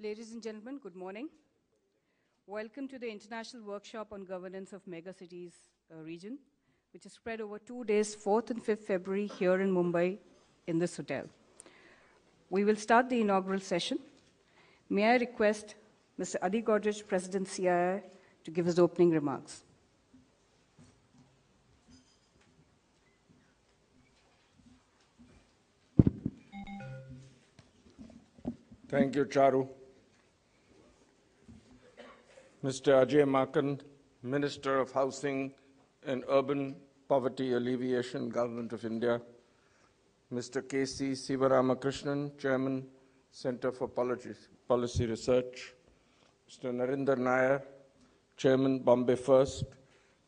Ladies and gentlemen, good morning. Welcome to the International Workshop on Governance of Megacities region, which is spread over 2 days, 4th and 5th February, here in Mumbai, in this hotel. We will start the inaugural session. May I request Mr. Adi Godrej, President CII, to give his opening remarks. Thank you, Charu. Mr. Ajay Makan, Minister of Housing and Urban Poverty Alleviation, Government of India. Mr. K.C. Sivaramakrishnan, Chairman, Center for Policy Research. Mr. Narinder Nair, Chairman, Bombay First.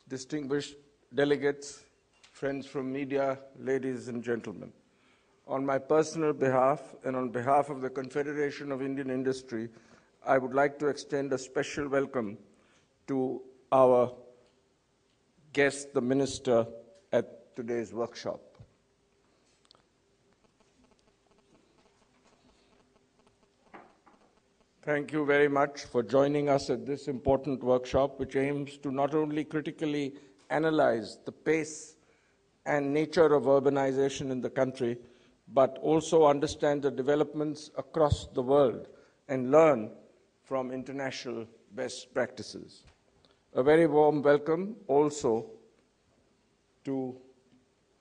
Distinguished delegates, friends from media, ladies and gentlemen. On my personal behalf and on behalf of the Confederation of Indian Industry, I would like to extend a special welcome to our guest, the Minister, at today's workshop. Thank you very much for joining us at this important workshop, which aims to not only critically analyze the pace and nature of urbanization in the country, but also understand the developments across the world and learn from international best practices. A very warm welcome also to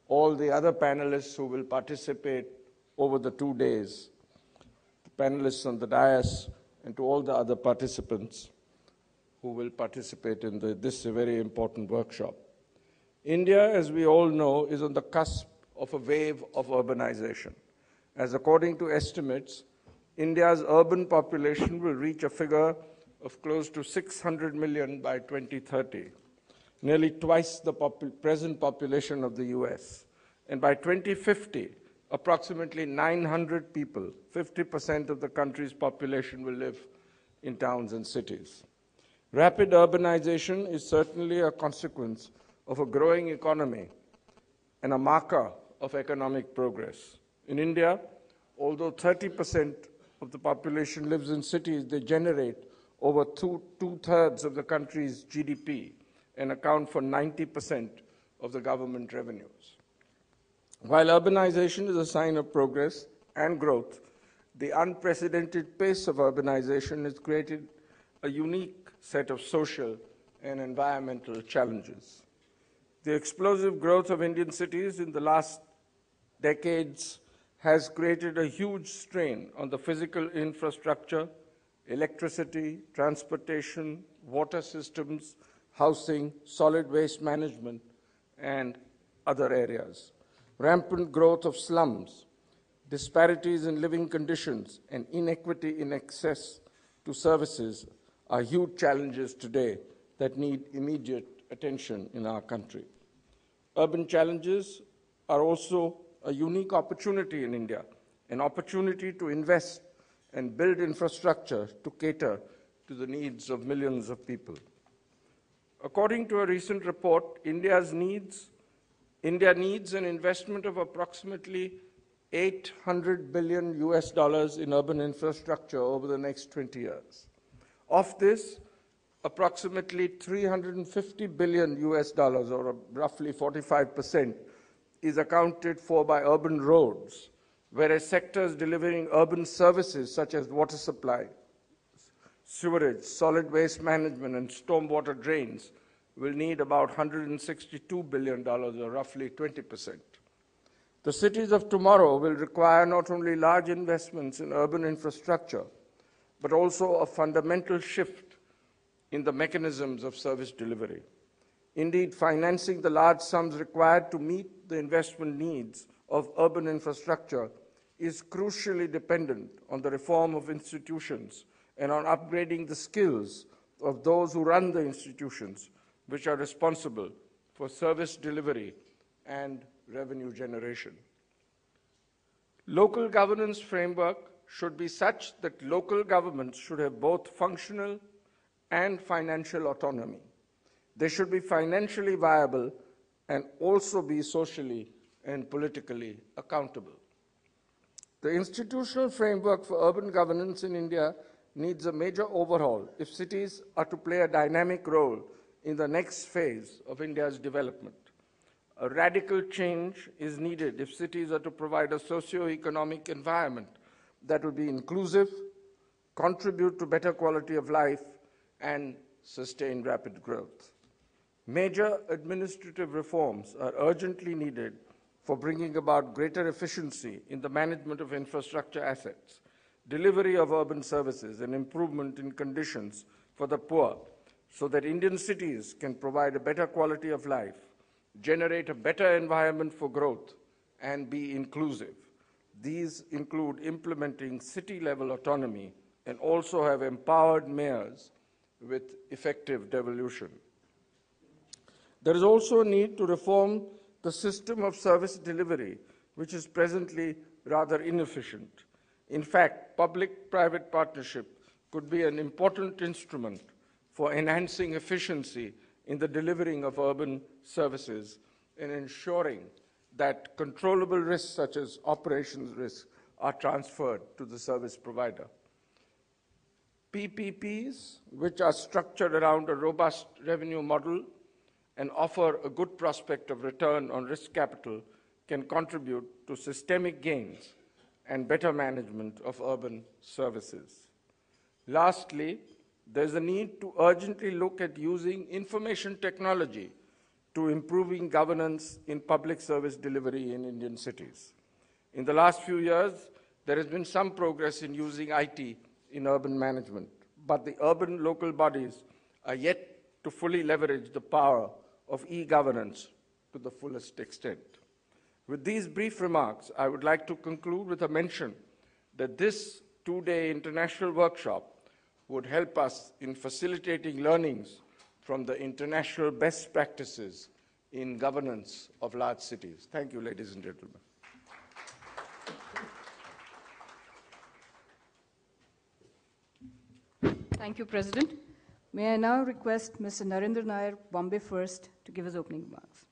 all the other panelists who will participate over the 2 days, the panelists on the dais, and to all the other participants who will participate in this very important workshop. India, as we all know, is on the cusp of a wave of urbanization. As according to estimates, India's urban population will reach a figure of close to 600 million by 2030, nearly twice the present population of the US. And by 2050, approximately 900 people, 50% of the country's population, will live in towns and cities. Rapid urbanization is certainly a consequence of a growing economy and a marker of economic progress. In India, although 30% of the population lives in cities, they generate over two-thirds of the country's GDP and account for 90% of the government revenues. While urbanization is a sign of progress and growth, the unprecedented pace of urbanization has created a unique set of social and environmental challenges. The explosive growth of Indian cities in the last decades has created a huge strain on the physical infrastructure, electricity, transportation, water systems, housing, solid waste management, and other areas. Rampant growth of slums, disparities in living conditions, and inequity in access to services are huge challenges today that need immediate attention in our country. Urban challenges are also a unique opportunity in India, an opportunity to invest and build infrastructure to cater to the needs of millions of people. According to a recent report, India needs an investment of approximately $800 billion in urban infrastructure over the next 20 years. Of this, approximately $350 billion, or roughly 45%, is accounted for by urban roads, whereas sectors delivering urban services such as water supply, sewerage, solid waste management, and stormwater drains will need about $162 billion, or roughly 20%. The cities of tomorrow will require not only large investments in urban infrastructure, but also a fundamental shift in the mechanisms of service delivery. Indeed, financing the large sums required to meet the investment needs of urban infrastructure is crucially dependent on the reform of institutions and on upgrading the skills of those who run the institutions, which are responsible for service delivery and revenue generation. Local governance framework should be such that local governments should have both functional and financial autonomy. They should be financially viable and also be socially and politically accountable. The institutional framework for urban governance in India needs a major overhaul if cities are to play a dynamic role in the next phase of India's development. A radical change is needed if cities are to provide a socio-economic environment that will be inclusive, contribute to better quality of life, and sustain rapid growth. Major administrative reforms are urgently needed for bringing about greater efficiency in the management of infrastructure assets, delivery of urban services, and improvement in conditions for the poor, so that Indian cities can provide a better quality of life, generate a better environment for growth, and be inclusive. These include implementing city-level autonomy and also have empowered mayors with effective devolution. There is also a need to reform the system of service delivery, which is presently rather inefficient. In fact, public-private partnership could be an important instrument for enhancing efficiency in the delivering of urban services and ensuring that controllable risks such as operations risks are transferred to the service provider. PPPs, which are structured around a robust revenue model and offer a good prospect of return on risk capital, can contribute to systemic gains and better management of urban services. Lastly, there's a need to urgently look at using information technology to improving governance in public service delivery in Indian cities. In the last few years, there has been some progress in using IT in urban management, but the urban local bodies are yet to fully leverage the power of e-governance to the fullest extent. With these brief remarks, I would like to conclude with a mention that this two-day international workshop would help us in facilitating learnings from the international best practices in governance of large cities. Thank you, ladies and gentlemen. Thank you, President. May I now request Mr. Narendra Nair, Bombay First, to give his opening remarks.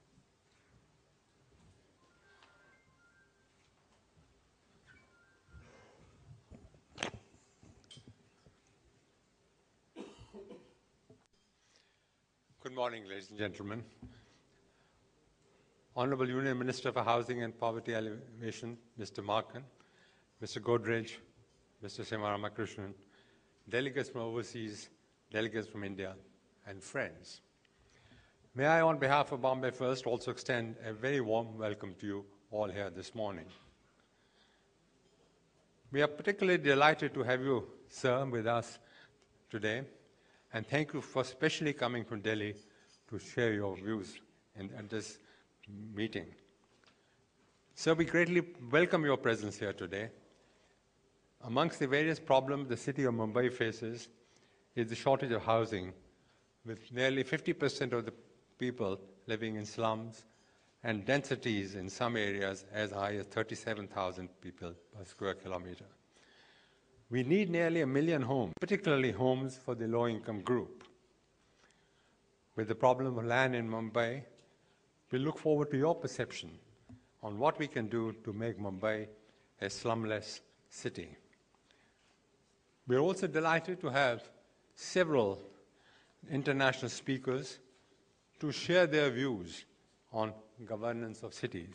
Good morning, ladies and gentlemen. Honorable Union Minister for Housing and Poverty Alleviation, Mr. Markan, Mr. Godrej, Mr. Sivaramakrishnan, delegates from overseas, delegates from India, and friends. May I, on behalf of Bombay First, also extend a very warm welcome to you all here this morning. We are particularly delighted to have you, sir, with us today, and thank you for especially coming from Delhi to share your views at this meeting. Sir, we greatly welcome your presence here today. Amongst the various problems the city of Mumbai faces is the shortage of housing, with nearly 50% of the people living in slums and densities in some areas as high as 37,000 people per square kilometer. We need nearly 1 million homes, particularly homes for the low-income group. With the problem of land in Mumbai, we look forward to your perception on what we can do to make Mumbai a slumless city. We're also delighted to have several international speakers to share their views on governance of cities.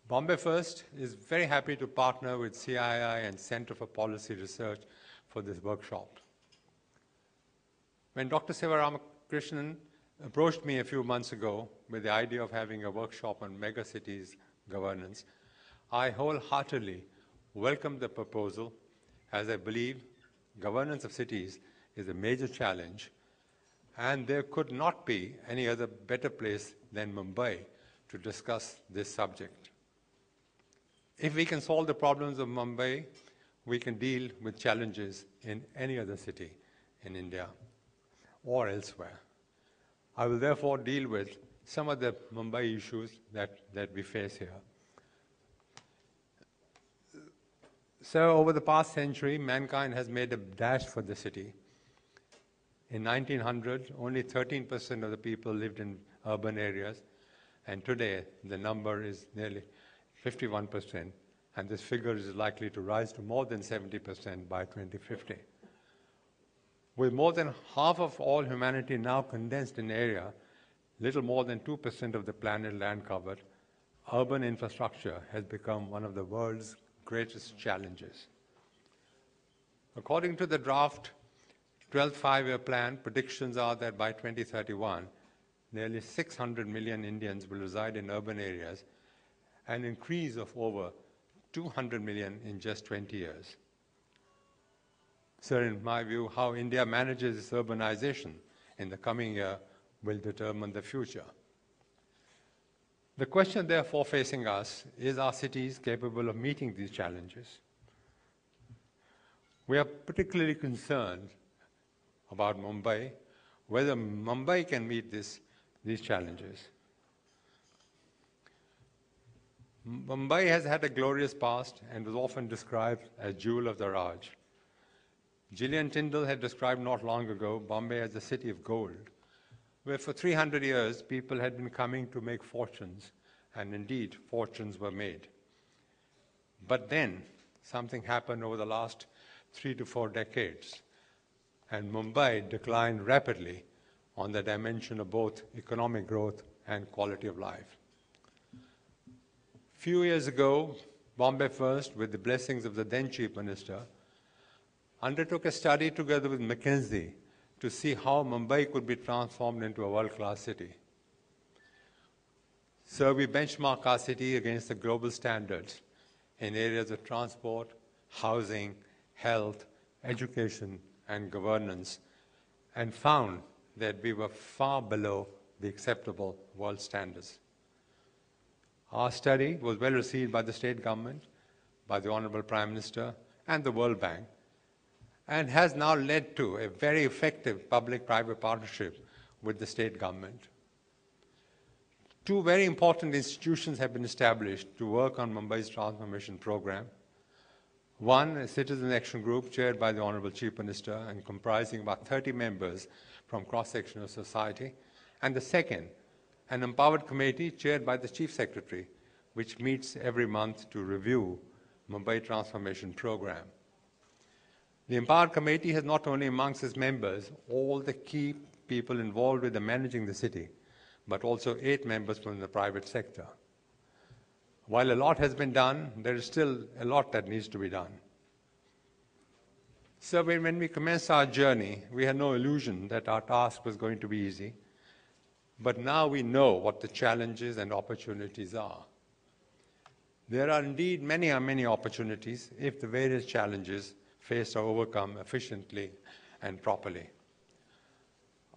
Bombay First is very happy to partner with CII and Center for Policy Research for this workshop. When Dr. Sivaramakrishnan approached me a few months ago with the idea of having a workshop on megacities governance, I wholeheartedly welcomed the proposal, as I believe governance of cities is a major challenge, and there could not be any other better place than Mumbai to discuss this subject. If we can solve the problems of Mumbai, we can deal with challenges in any other city in India or elsewhere. I will therefore deal with some of the Mumbai issues that we face here. So over the past century, mankind has made a dash for the city. In 1900, only 13% of the people lived in urban areas, and today the number is nearly 51%, and this figure is likely to rise to more than 70% by 2050. With more than half of all humanity now condensed in area, little more than 2% of the planet land covered, urban infrastructure has become one of the world's greatest challenges. According to the draft 12th five-year plan, predictions are that by 2031, nearly 600 million Indians will reside in urban areas, an increase of over 200 million in just 20 years. Sir, in my view, how India manages its urbanization in the coming year will determine the future. The question, therefore, facing us is, are cities capable of meeting these challenges? We are particularly concerned about Mumbai, whether Mumbai can meet these challenges. Mumbai has had a glorious past and was often described as jewel of the Raj. Gillian Tyndall had described not long ago Bombay as a city of gold, where for 300 years people had been coming to make fortunes, and indeed fortunes were made. But then something happened over the last 3 to 4 decades, and Mumbai declined rapidly on the dimension of both economic growth and quality of life. A few years ago, Bombay First, with the blessings of the then Chief Minister, undertook a study together with McKinsey to see how Mumbai could be transformed into a world-class city. So we benchmark our city against the global standards in areas of transport, housing, health, education, and governance, and found that we were far below the acceptable world standards. Our study was well received by the state government, by the Honorable Prime Minister, and the World Bank, and has now led to a very effective public-private partnership with the state government. 2 very important institutions have been established to work on Mumbai's transformation program. One, a citizen action group chaired by the Honorable Chief Minister and comprising about 30 members from cross-section of society. And the second, an empowered committee chaired by the Chief Secretary, which meets every month to review Mumbai transformation program. The Empowered Committee has not only amongst its members all the key people involved with managing the city, but also 8 members from the private sector. While a lot has been done, there is still a lot that needs to be done. So when we commenced our journey, we had no illusion that our task was going to be easy, but now we know what the challenges and opportunities are. There are indeed many opportunities if the various challenges faced are overcome efficiently and properly.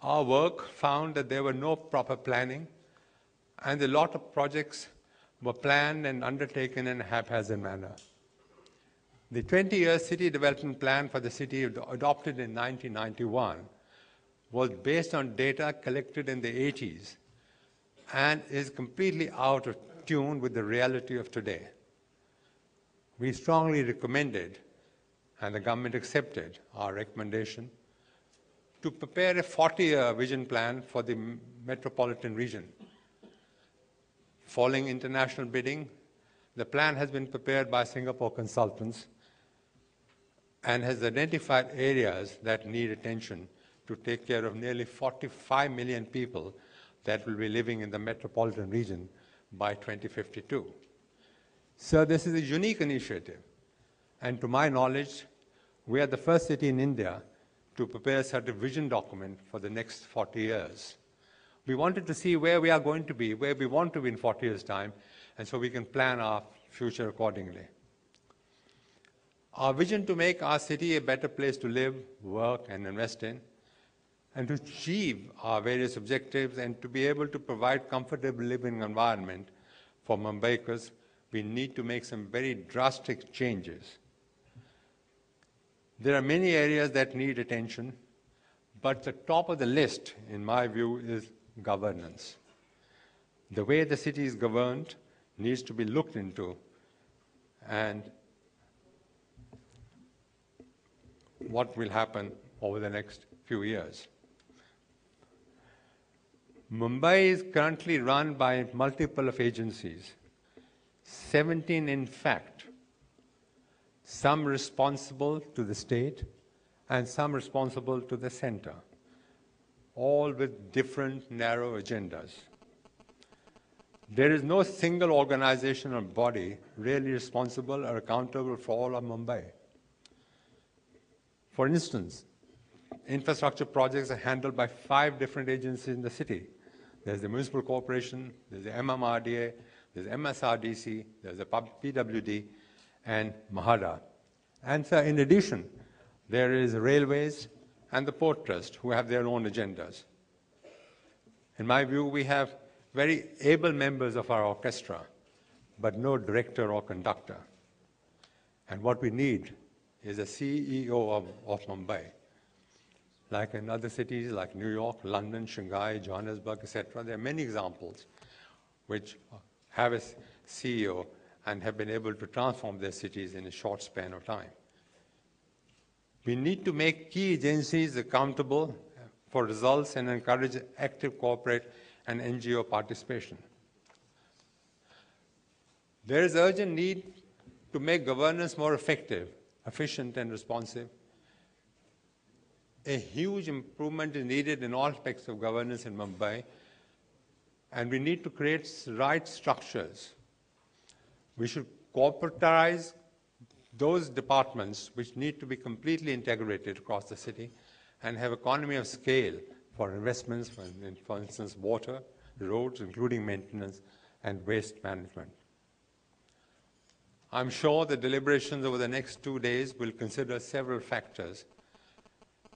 Our work found that there were no proper planning, and a lot of projects were planned and undertaken in a haphazard manner. The 20-year city development plan for the city adopted in 1991 was based on data collected in the 80s and is completely out of tune with the reality of today. We strongly recommended, and the government accepted our recommendation, to prepare a 40-year vision plan for the metropolitan region. Following international bidding, the plan has been prepared by Singapore consultants and has identified areas that need attention to take care of nearly 45 million people that will be living in the metropolitan region by 2052. So this is a unique initiative, and to my knowledge, we are the first city in India to prepare such a vision document for the next 40 years. We wanted to see where we are going to be, where we want to be in 40 years' time, and so we can plan our future accordingly. Our vision to make our city a better place to live, work, and invest in, and to achieve our various objectives and to be able to provide comfortable living environment for Mumbaikars, we need to make some very drastic changes. There are many areas that need attention, but the top of the list, in my view, is governance. The way the city is governed needs to be looked into, and what will happen over the next few years. Mumbai is currently run by multiple of agencies, 17 in fact, some responsible to the state and some responsible to the center, all with different narrow agendas. There is no single organization or body really responsible or accountable for all of Mumbai. For instance, infrastructure projects are handled by 5 different agencies in the city. There's the Municipal Corporation, there's the MMRDA, there's MSRDC, there's the PWD, and MAHADA. And so in addition, there is Railways and the Port Trust, who have their own agendas. In my view, we have very able members of our orchestra, but no director or conductor. And what we need is a CEO of Mumbai. Like in other cities like New York, London, Shanghai, Johannesburg, etc., there are many examples which have a CEO and have been able to transform their cities in a short span of time. We need to make key agencies accountable for results and encourage active corporate and NGO participation. There is urgent need to make governance more effective, efficient, and responsive. A huge improvement is needed in all aspects of governance in Mumbai, and we need to create right structures. We should corporatize those departments which need to be completely integrated across the city and have economy of scale for investments, for instance, water, roads, including maintenance, and waste management. I'm sure the deliberations over the next 2 days will consider several factors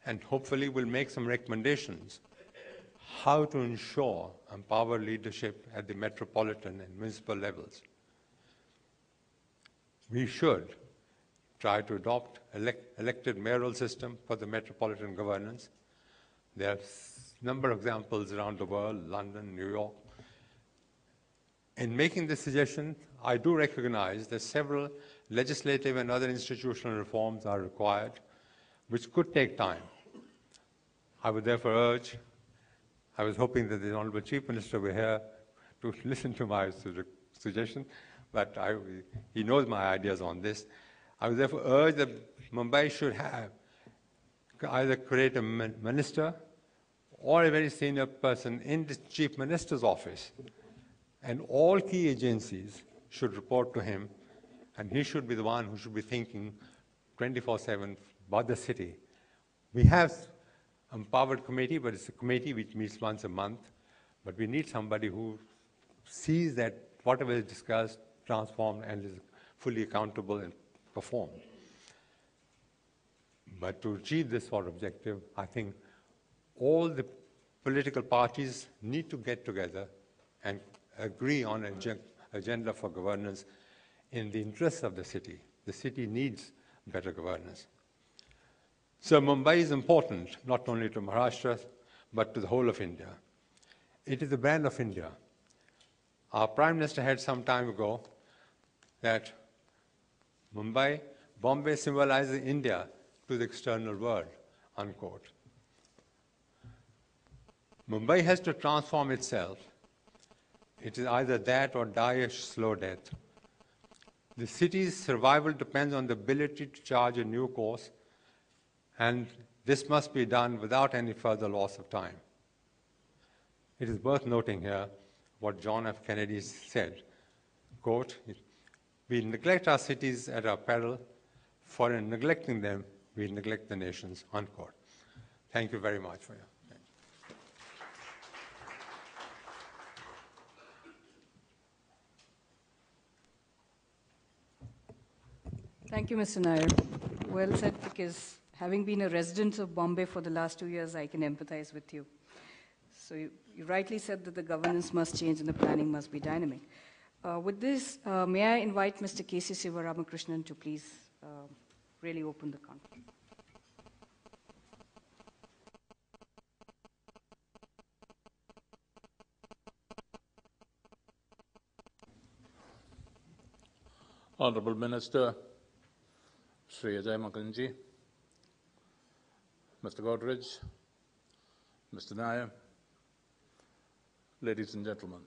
and hopefully will make some recommendations how to ensure empowered leadership at the metropolitan and municipal levels. We should try to adopt elected mayoral system for the metropolitan governance. There are a number of examples around the world, London, New York. In making this suggestion, I do recognize that several legislative and other institutional reforms are required, which could take time. I would therefore urge, I was hoping that the Honorable Chief Minister were here to listen to my suggestion, but he knows my ideas on this. I would therefore urge that Mumbai should have either create a minister or a very senior person in the Chief Minister's office, and all key agencies should report to him, and he should be the one who should be thinking 24/7 about the city. We have empowered committee, but it's a committee which meets once a month, but we need somebody who sees that whatever is discussed, transformed, and is fully accountable and performed. But to achieve this sort of objective, I think all the political parties need to get together and agree on an agenda for governance in the interests of the city. The city needs better governance. So Mumbai is important, not only to Maharashtra, but to the whole of India. It is the brand of India. Our Prime Minister had some time ago that Bombay symbolizes India to the external world, unquote. Mumbai has to transform itself. It is either that or die a slow death. The city's survival depends on the ability to charge a new course, and this must be done without any further loss of time. It is worth noting here what John F. Kennedy said, quote, "We neglect our cities at our peril, for in neglecting them, we neglect the nations," unquote. Thank you very much for your attention. Thank you, Mr. Nair. Well said, because having been a resident of Bombay for the last 2 years, I can empathize with you. So you rightly said that the governance must change and the planning must be dynamic. With this, may I invite Mr. K.C. Sivaramakrishnan to please really open the conference. Honorable Minister, Sri Ajay Makanji, Mr. Godrej, Mr. Nair, ladies and gentlemen.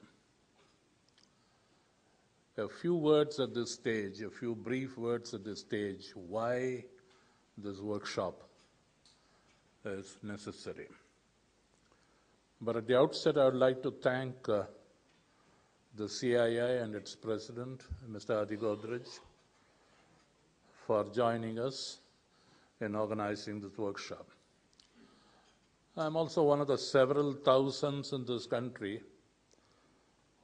a few words at this stage, a few brief words at this stage, why this workshop is necessary. But at the outset, I would like to thank the CII and its president, Mr. Adi Godrej, for joining us in organizing this workshop. I'm also one of the several thousands in this country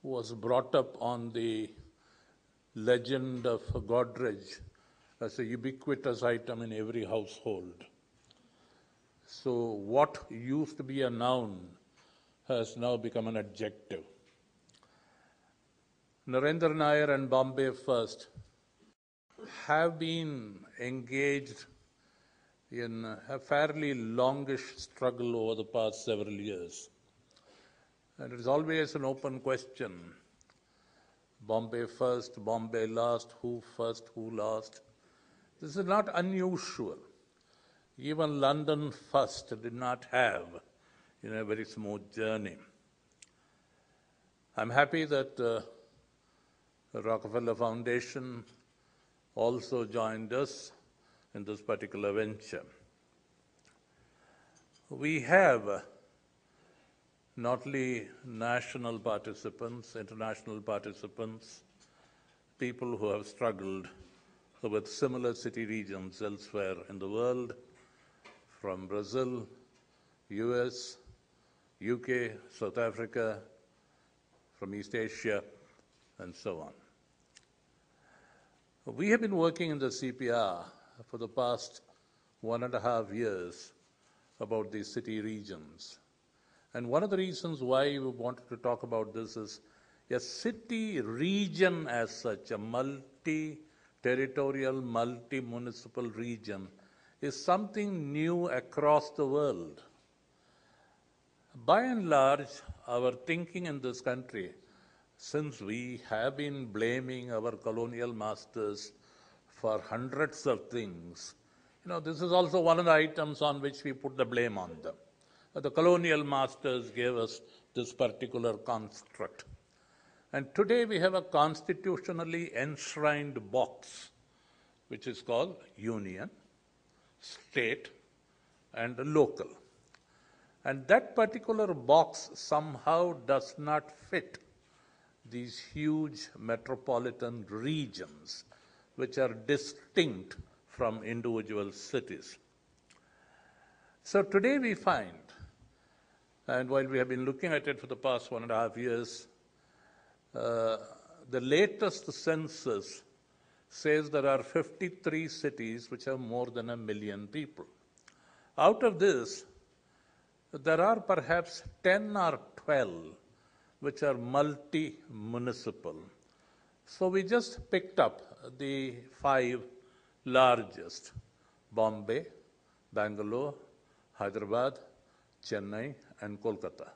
who was brought up on the legend of Godrej as a ubiquitous item in every household. So what used to be a noun has now become an adjective. Narendra Nair and Bombay First have been engaged in a fairly longish struggle over the past several years. And it is always an open question. Bombay first, Bombay last, who last? This is not unusual. Even London first did not have a very smooth journey. I'm happy that the Rockefeller Foundation also joined us in this particular venture. We have not only national participants, international participants, people who have struggled with similar city regions elsewhere in the world, from Brazil, US, UK, South Africa, from East Asia, and so on. We have been working in the CPR for the past 1.5 years about these city regions. And one of the reasons why we wanted to talk about this is a city region as such, a multi-territorial, multi-municipal region, is something new across the world. By and large, our thinking in this country, since we have been blaming our colonial masters for hundreds of things, this is also one of the items on which we put the blame on them. The colonial masters gave us this particular construct. And today we have a constitutionally enshrined box, which is called union, state, and local. And that particular box somehow does not fit these huge metropolitan regions, which are distinct from individual cities. So today we find, and while we have been looking at it for the past 1.5 years, the latest census says there are 53 cities which have more than 1 million people. Out of this, there are perhaps 10 or 12 which are multi-municipal. So we just picked up the 5 largest: Bombay, Bangalore, Hyderabad, Chennai, and Kolkata.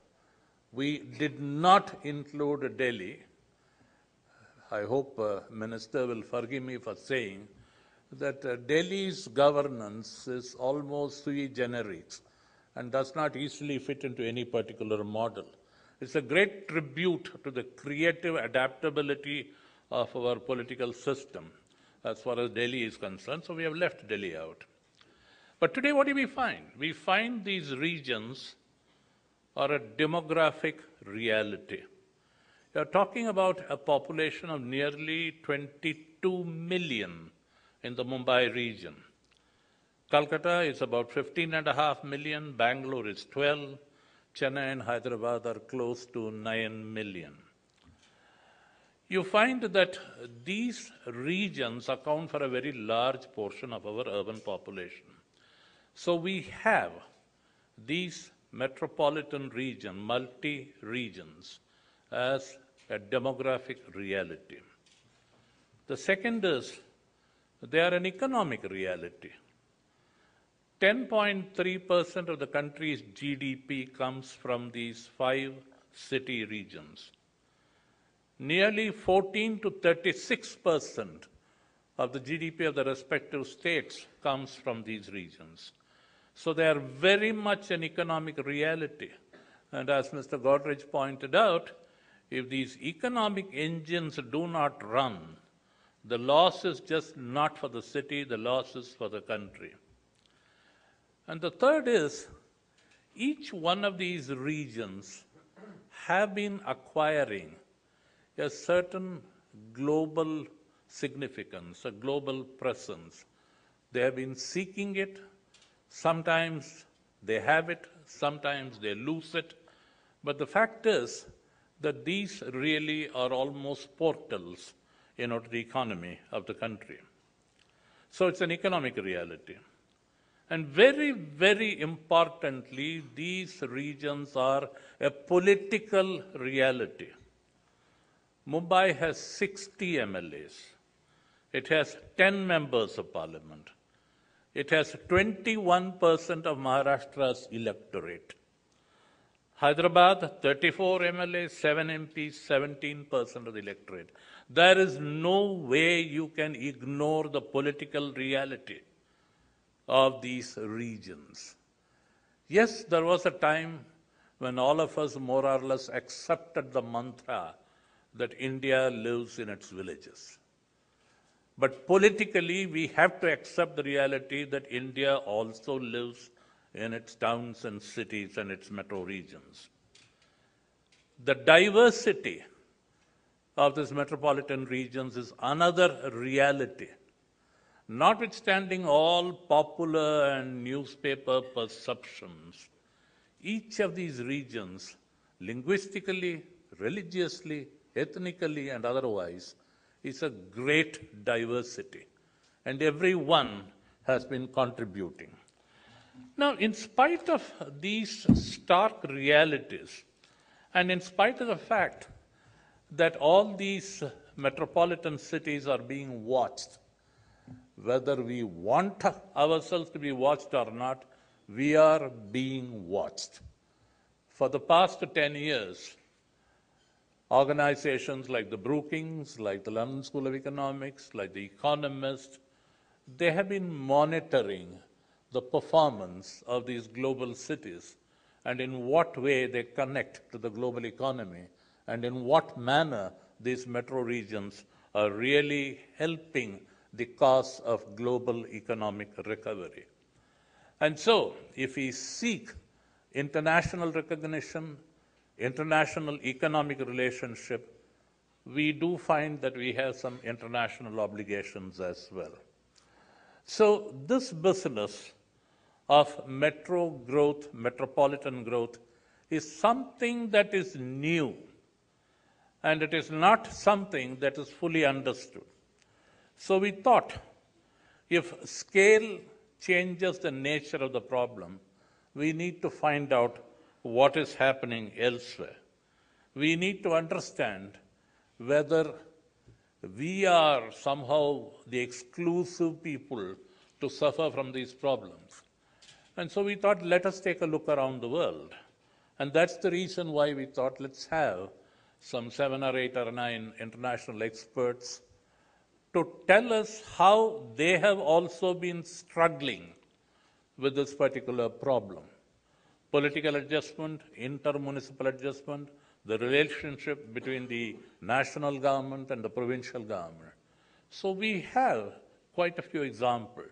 We did not include Delhi. I hope Minister will forgive me for saying that Delhi's governance is almost sui generis and does not easily fit into any particular model. It's a great tribute to the creative adaptability of our political system as far as Delhi is concerned, so we have left Delhi out. But today what do we find? We find these regions are a demographic reality. We are talking about a population of nearly 22 million in the Mumbai region. Calcutta is about 15.5 million, Bangalore is 12, Chennai and Hyderabad are close to 9 million. You find that these regions account for a very large portion of our urban population. So we have these metropolitan region, multi-regions, as a demographic reality. The second is they are an economic reality. 10.3% of the country's GDP comes from these 5 city regions. Nearly 14 to 36% of the GDP of the respective states comes from these regions. So they are very much an economic reality. And as Mr. Godrej pointed out, if these economic engines do not run, the loss is just not for the city, the loss is for the country. And the third is, each one of these regions have been acquiring a certain global significance, a global presence. They have been seeking it. Sometimes they have it, sometimes they lose it. But the fact is that these really are almost portals to the economy of the country. So it's an economic reality. And very, very importantly, these regions are a political reality. Mumbai has 60 MLAs. It has 10 members of parliament. It has 21% of Maharashtra's electorate. Hyderabad, 34 MLAs, 7 MPs, 17% of the electorate. There is no way you can ignore the political reality of these regions. Yes, there was a time when all of us more or less accepted the mantra that India lives in its villages. But politically, we have to accept the reality that India also lives in its towns and cities and its metro regions. The diversity of these metropolitan regions is another reality. Notwithstanding all popular and newspaper perceptions, each of these regions, linguistically, religiously, ethnically, and otherwise, is a great diversity. And everyone has been contributing. Now, in spite of these stark realities, and in spite of the fact that all these metropolitan cities are being watched, whether we want ourselves to be watched or not, we are being watched. For the past 10 years, organizations like the Brookings, like the London School of Economics, like the Economist, they have been monitoring the performance of these global cities and in what way they connect to the global economy and in what manner these metro regions are really helping the cause of global economic recovery. And so, if we seek international recognition, international economic relationship, we do find that we have some international obligations as well. So this business of metro growth, metropolitan growth, is something that is new, and it is not something that is fully understood. So we thought, if scale changes the nature of the problem, we need to find out what is happening elsewhere. We need to understand whether we are somehow the exclusive people to suffer from these problems. And so we thought, let us take a look around the world. And that's the reason why we thought, let's have some 7 or 8 or 9 international experts to tell us how they have also been struggling with this particular problem. Political adjustment, inter-municipal adjustment, the relationship between the national government and the provincial government. So we have quite a few examples.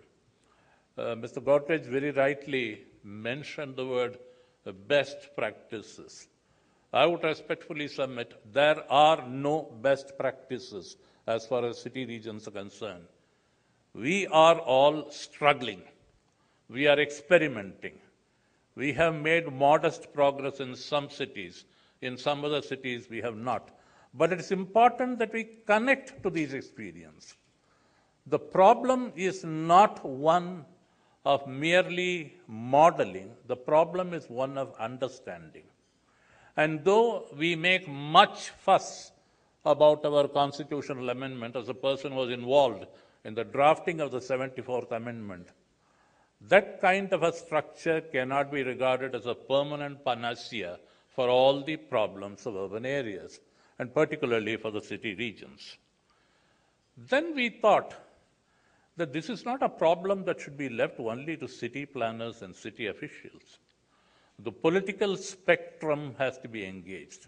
Mr. Godrej very rightly mentioned the word best practices. I would respectfully submit there are no best practices as far as city regions are concerned. We are all struggling. We are experimenting. We have made modest progress in some cities. In some other cities, we have not. But it is important that we connect to these experiences. The problem is not one of merely modeling. The problem is one of understanding. And though we make much fuss about our constitutional amendment, as a person was involved in the drafting of the 74th Amendment, that kind of a structure cannot be regarded as a permanent panacea for all the problems of urban areas, and particularly for the city regions. Then we thought that this is not a problem that should be left only to city planners and city officials. The political spectrum has to be engaged.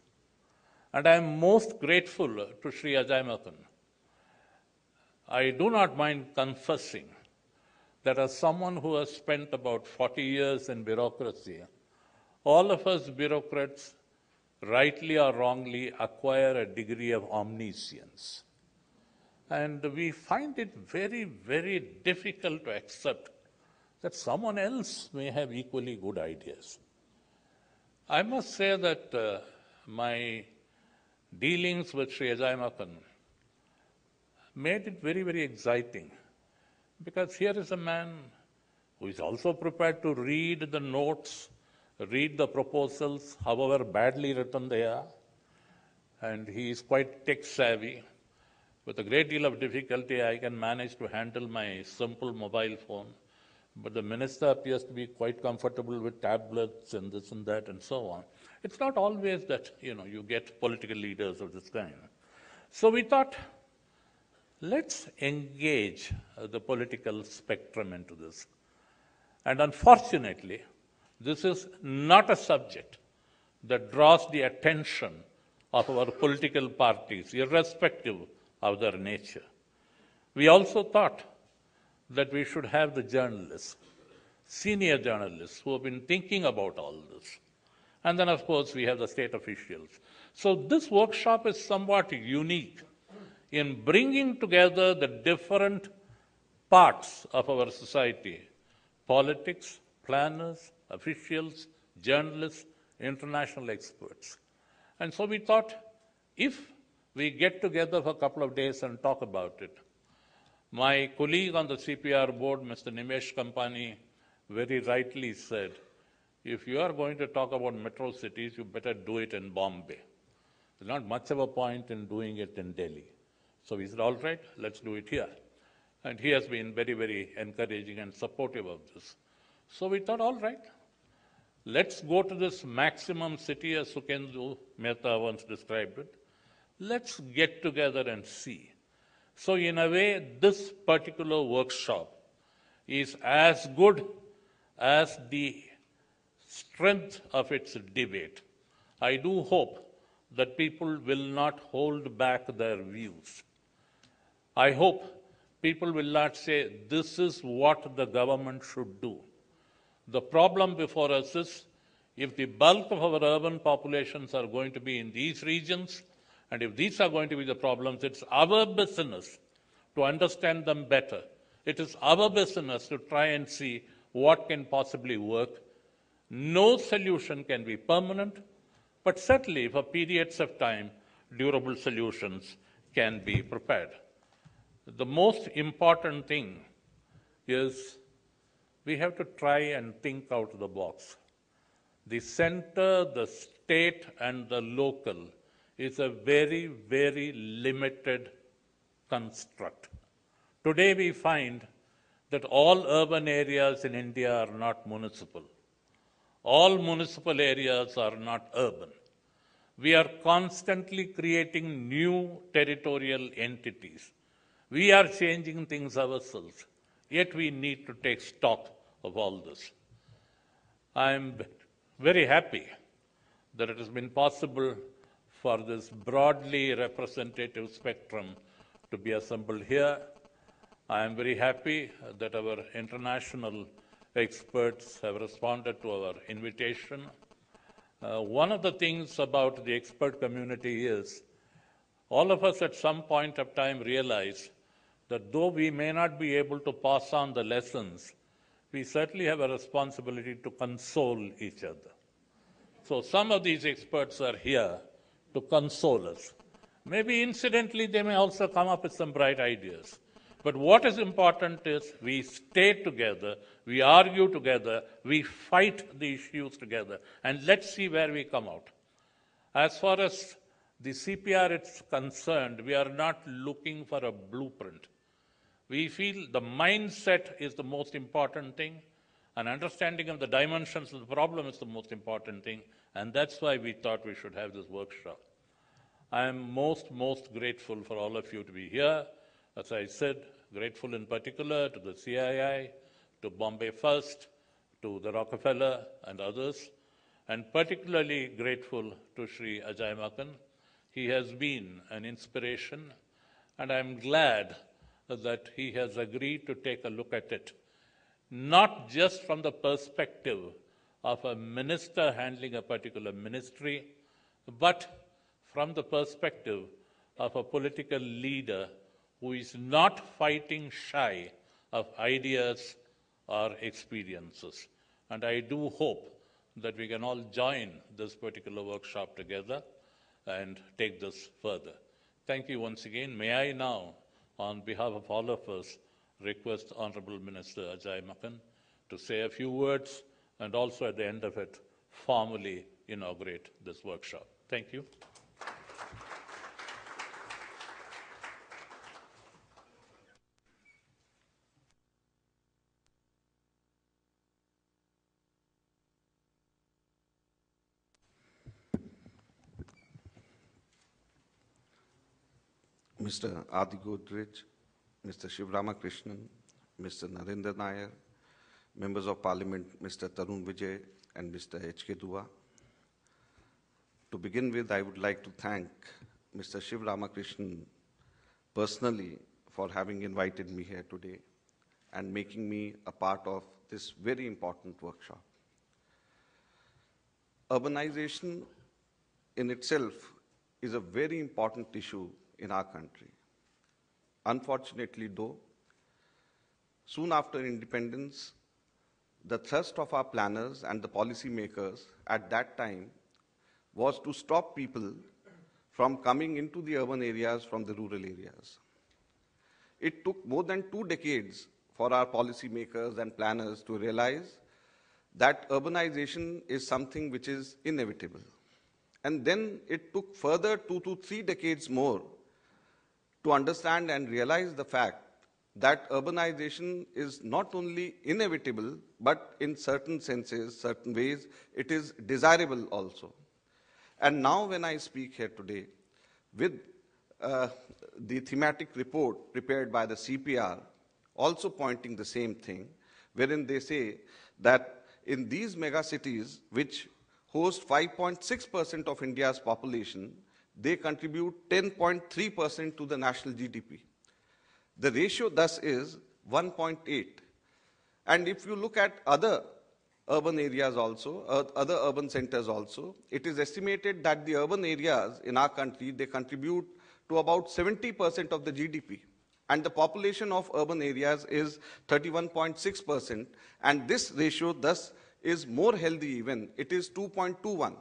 And I am most grateful to Sri Ajay Makan. I do not mind confessing that as someone who has spent about 40 years in bureaucracy, all of us bureaucrats, rightly or wrongly, acquire a degree of omniscience. And we find it very, very difficult to accept that someone else may have equally good ideas. I must say that my dealings with Sri Ajay Makan made it very, very exciting, because here is a man who is also prepared to read the notes, read the proposals, however badly written they are, and he is quite tech-savvy. With a great deal of difficulty, I can manage to handle my simple mobile phone, but the minister appears to be quite comfortable with tablets and this and that and so on. It's not always that, you get political leaders of this kind. So we thought, let's engage the political spectrum into this. And unfortunately, this is not a subject that draws the attention of our political parties, irrespective of their nature. We also thought that we should have the journalists, senior journalists who have been thinking about all this. And then, of course, we have the state officials. So this workshop is somewhat unique in bringing together the different parts of our society: politics, planners, officials, journalists, international experts. And so we thought, if we get together for a couple of days and talk about it. My colleague on the CPR board, Mr. Nimesh Kampani, very rightly said, if you are going to talk about metro cities, you better do it in Bombay. There's not much of a point in doing it in Delhi. So we said, all right, let's do it here. And he has been very, very encouraging and supportive of this. So we thought, all right, let's go to this maximum city, as Sukhendu Mehta once described it. Let's get together and see. So in a way, this particular workshop is as good as the strength of its debate. I do hope that people will not hold back their views. I hope people will not say, this is what the government should do. The problem before us is, if the bulk of our urban populations are going to be in these regions, and if these are going to be the problems, it's our business to understand them better. It is our business to try and see what can possibly work. No solution can be permanent, but certainly for periods of time, durable solutions can be prepared. The most important thing is we have to try and think out of the box. The center, the state, and the local is a very, very limited construct. Today we find that all urban areas in India are not municipal. All municipal areas are not urban. We are constantly creating new territorial entities. We are changing things ourselves, yet we need to take stock of all this. I am very happy that it has been possible for this broadly representative spectrum to be assembled here. I am very happy that our international experts have responded to our invitation. One of the things about the expert community is all of us at some point of time realize that though we may not be able to pass on the lessons, we certainly have a responsibility to console each other. So some of these experts are here to console us. Maybe incidentally they may also come up with some bright ideas. But what is important is we stay together, we argue together, we fight the issues together, and let's see where we come out. As far as the CPR is concerned, we are not looking for a blueprint. We feel the mindset is the most important thing, and understanding of the dimensions of the problem is the most important thing, and that's why we thought we should have this workshop. I am most grateful for all of you to be here. As I said, grateful in particular to the CII, to Bombay First, to the Rockefeller and others, and particularly grateful to Sri Ajay Makan. He has been an inspiration, and I'm glad that he has agreed to take a look at it, not just from the perspective of a minister handling a particular ministry, but from the perspective of a political leader who is not fighting shy of ideas or experiences. And I do hope that we can all join this particular workshop together and take this further. Thank you once again. May I now, on behalf of all of us, request Honorable Minister Ajay Makan to say a few words and also at the end of it, formally inaugurate this workshop. Thank you. Mr. Adi Godrej, Mr. Shiv Ramakrishnan, Mr. Narendra Nair, Members of Parliament Mr. Tarun Vijay and Mr. H.K. Dua. To begin with, I would like to thank Mr. Shiv Ramakrishnan personally for having invited me here today and making me a part of this very important workshop. Urbanization in itself is a very important issue in our country. Unfortunately, though, soon after independence, the thrust of our planners and the policy makers at that time was to stop people from coming into the urban areas from the rural areas. It took more than 2 decades for our policy makers and planners to realize that urbanization is something which is inevitable. And then it took further 2 to 3 decades more to understand and realize the fact that urbanization is not only inevitable, but in certain senses, certain ways, it is desirable also. And now when I speak here today, with the thematic report prepared by the CPR, also pointing the same thing, wherein they say that in these megacities, which host 5.6% of India's population, they contribute 10.3% to the national GDP. The ratio thus is 1.8. And if you look at other urban areas also, other urban centers also, it is estimated that the urban areas in our country, they contribute to about 70% of the GDP. And the population of urban areas is 31.6%. And this ratio thus is more healthy even. It is 2.21.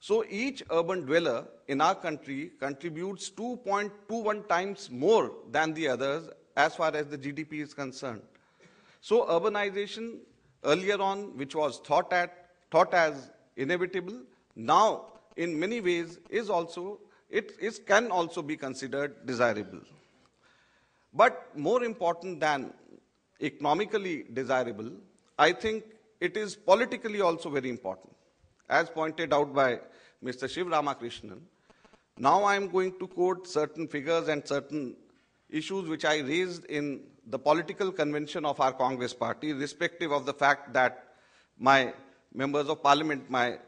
So each urban dweller in our country contributes 2.21 times more than the others as far as the GDP is concerned. So urbanization earlier on, which was thought as inevitable, now in many ways can also be considered desirable. But more important than economically desirable, I think it is politically also very important. As pointed out by Mr. Shiv Ramakrishnan, now I am going to quote certain figures and certain issues which I raised in the political convention of our Congress party, irrespective of the fact that my members of parliament, my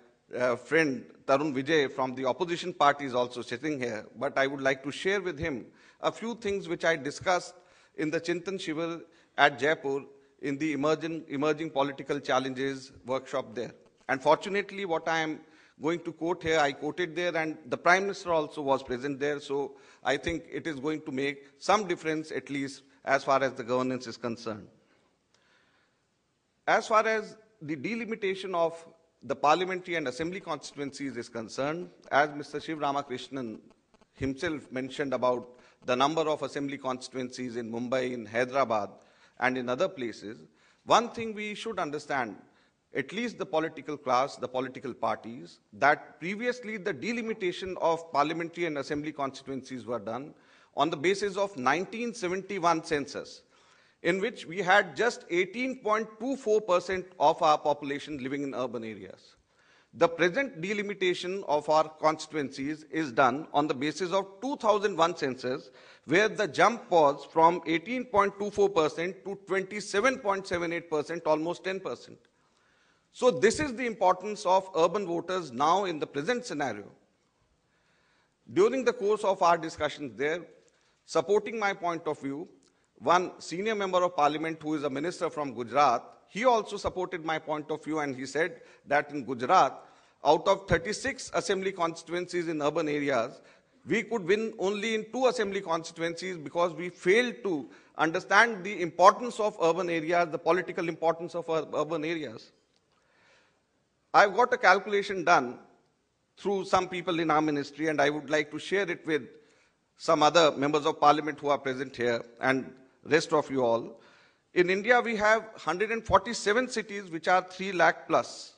friend Tarun Vijay from the opposition party is also sitting here, but I would like to share with him a few things which I discussed in the Chintan Shivir at Jaipur in the emerging political challenges workshop there. And fortunately, what I am going to quote here, I quoted there, and the Prime Minister also was present there, so I think it is going to make some difference, at least as far as the governance is concerned. As far as the delimitation of the parliamentary and assembly constituencies is concerned, as Mr. Shiv Ramakrishnan himself mentioned about the number of assembly constituencies in Mumbai, in Hyderabad, and in other places, one thing we should understand, at least the political class, the political parties, that previously the delimitation of parliamentary and assembly constituencies were done on the basis of 1971 census, in which we had just 18.24% of our population living in urban areas. The present delimitation of our constituencies is done on the basis of 2001 census, where the jump was from 18.24% to 27.78%, almost 10%. So this is the importance of urban voters now in the present scenario. During the course of our discussions there, supporting my point of view, one senior member of parliament who is a minister from Gujarat, he also supported my point of view, and he said that in Gujarat, out of 36 assembly constituencies in urban areas, we could win only in 2 assembly constituencies because we failed to understand the importance of urban areas, the political importance of urban areas. I've got a calculation done through some people in our ministry, and I would like to share it with some other members of parliament who are present here and rest of you all. In India, we have 147 cities which are 3 lakh plus,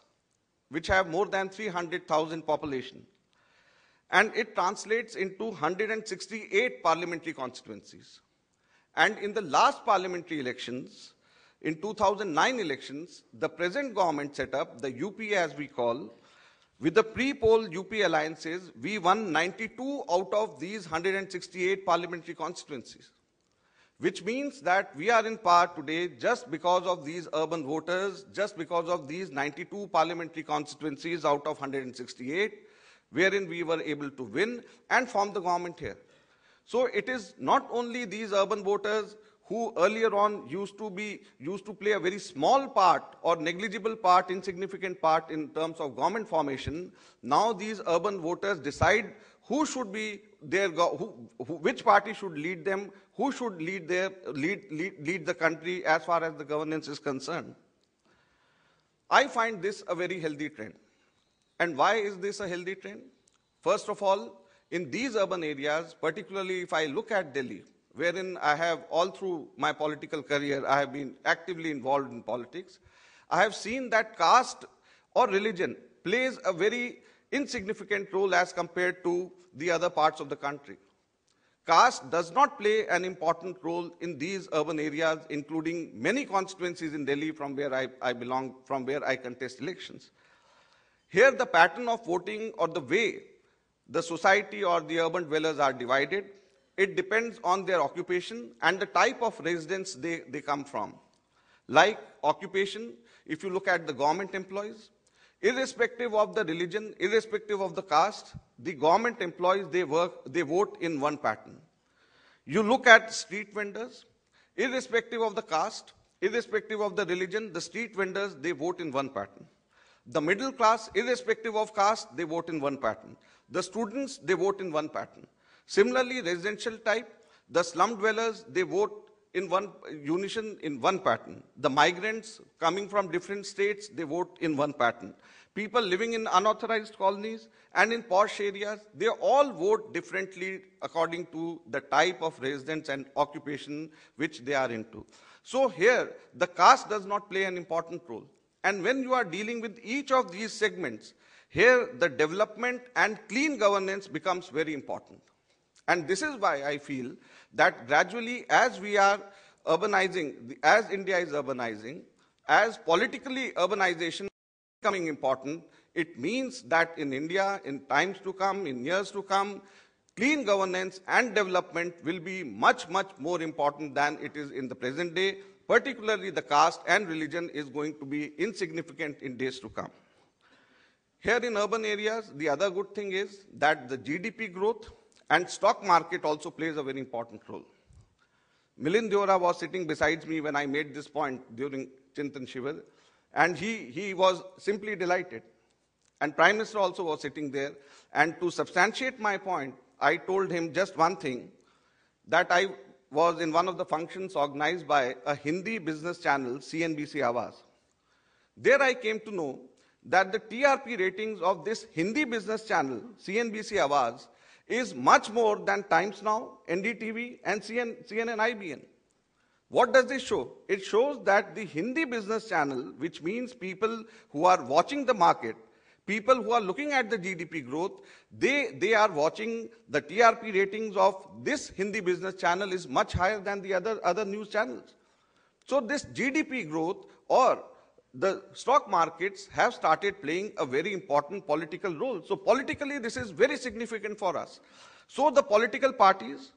which have more than 300,000 population. And it translates into 168 parliamentary constituencies. And in the last parliamentary elections, in 2009 elections, the present government set up, the UPA as we call, with the pre-poll UP alliances, we won 92 out of these 168 parliamentary constituencies, which means that we are in power today just because of these urban voters, just because of these 92 parliamentary constituencies out of 168, wherein we were able to win and form the government here. So it is not only these urban voters who earlier on used to play a very small part or negligible part, insignificant part in terms of government formation. Now these urban voters decide who should be their, which party should lead them, who should lead the country as far as the governance is concerned. I find this a very healthy trend. And why is this a healthy trend? First of all, in these urban areas, particularly if I look at Delhi, wherein I have all through my political career, I have been actively involved in politics, I have seen that caste or religion plays a very insignificant role as compared to the other parts of the country. Caste does not play an important role in these urban areas, including many constituencies in Delhi from where I belong, from where I contest elections. Here the pattern of voting or the way the society or the urban dwellers are divided, it depends on their occupation and the type of residence they come from. Like occupation, if you look at the government employees, irrespective of the religion, irrespective of the caste, the government employees, they vote in one pattern. You look at street vendors, irrespective of the caste, irrespective of the religion, the street vendors, they vote in one pattern. The middle class, irrespective of caste, they vote in one pattern. The students, they vote in one pattern. Similarly, residential type, the slum dwellers, they vote in one unison in one pattern. The migrants coming from different states, they vote in one pattern. People living in unauthorized colonies and in posh areas, they all vote differently according to the type of residence and occupation which they are into. So here, the caste does not play an important role. And when you are dealing with each of these segments, here the development and clean governance becomes very important. And this is why I feel that gradually as we are urbanizing, as India is urbanizing, as politically urbanization is becoming important, it means that in India, in times to come, in years to come, clean governance and development will be much, much more important than it is in the present day. Particularly the caste and religion is going to be insignificant in days to come. Here in urban areas, the other good thing is that the GDP growth and stock market also plays a very important role. Milind Deora was sitting beside me when I made this point during Chintan Shivir, and he was simply delighted. And Prime Minister also was sitting there. And to substantiate my point, I told him just one thing, that I was in one of the functions organized by a Hindi business channel, CNBC Awaaz. There I came to know that the TRP ratings of this Hindi business channel, CNBC Awaaz, is much more than Times Now, NDTV, and CNN IBN. What does this show? It shows that the Hindi business channel, which means people who are watching the market, people who are looking at the GDP growth, they are watching the TRP ratings of this Hindi business channel is much higher than the other news channels. So this GDP growth or the stock markets have started playing a very important political role. So politically, this is very significant for us. So the political parties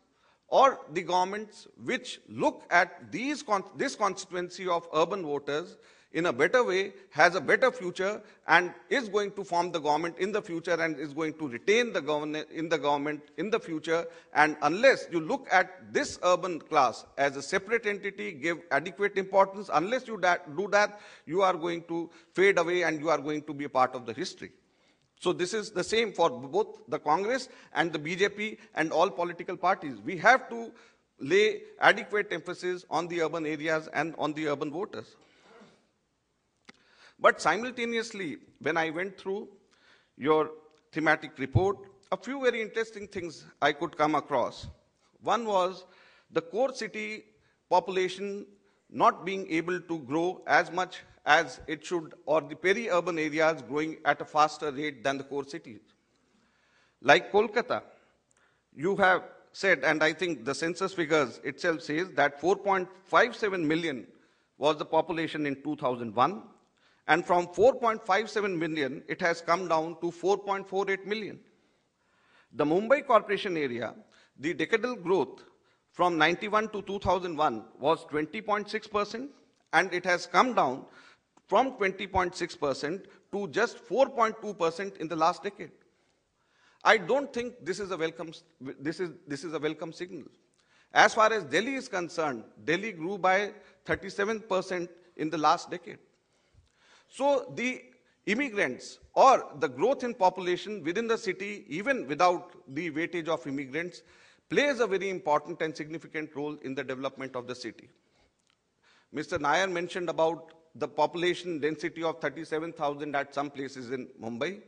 or the governments which look at this constituency of urban voters, in a better way, has a better future, and is going to form the government in the future and is going to retain the government in the future. And unless you look at this urban class as a separate entity, give adequate importance, unless you do that, you are going to fade away and you are going to be a part of the history. So this is the same for both the Congress and the BJP and all political parties. We have to lay adequate emphasis on the urban areas and on the urban voters. But simultaneously, when I went through your thematic report, a few very interesting things I could come across. One was the core city population not being able to grow as much as it should, or the peri-urban areas growing at a faster rate than the core cities. Like Kolkata, you have said, and I think the census figures itself says that 4.57 million was the population in 2001, and from 4.57 million, it has come down to 4.48 million. The Mumbai Corporation area, the decadal growth from 91 to 2001 was 20.6%, and it has come down from 20.6% to just 4.2% in the last decade. I don't think this is a welcome signal. As far as Delhi is concerned, Delhi grew by 37% in the last decade. So the immigrants or the growth in population within the city, even without the weightage of immigrants, plays a very important and significant role in the development of the city. Mr. Nair mentioned about the population density of 37,000 at some places in Mumbai.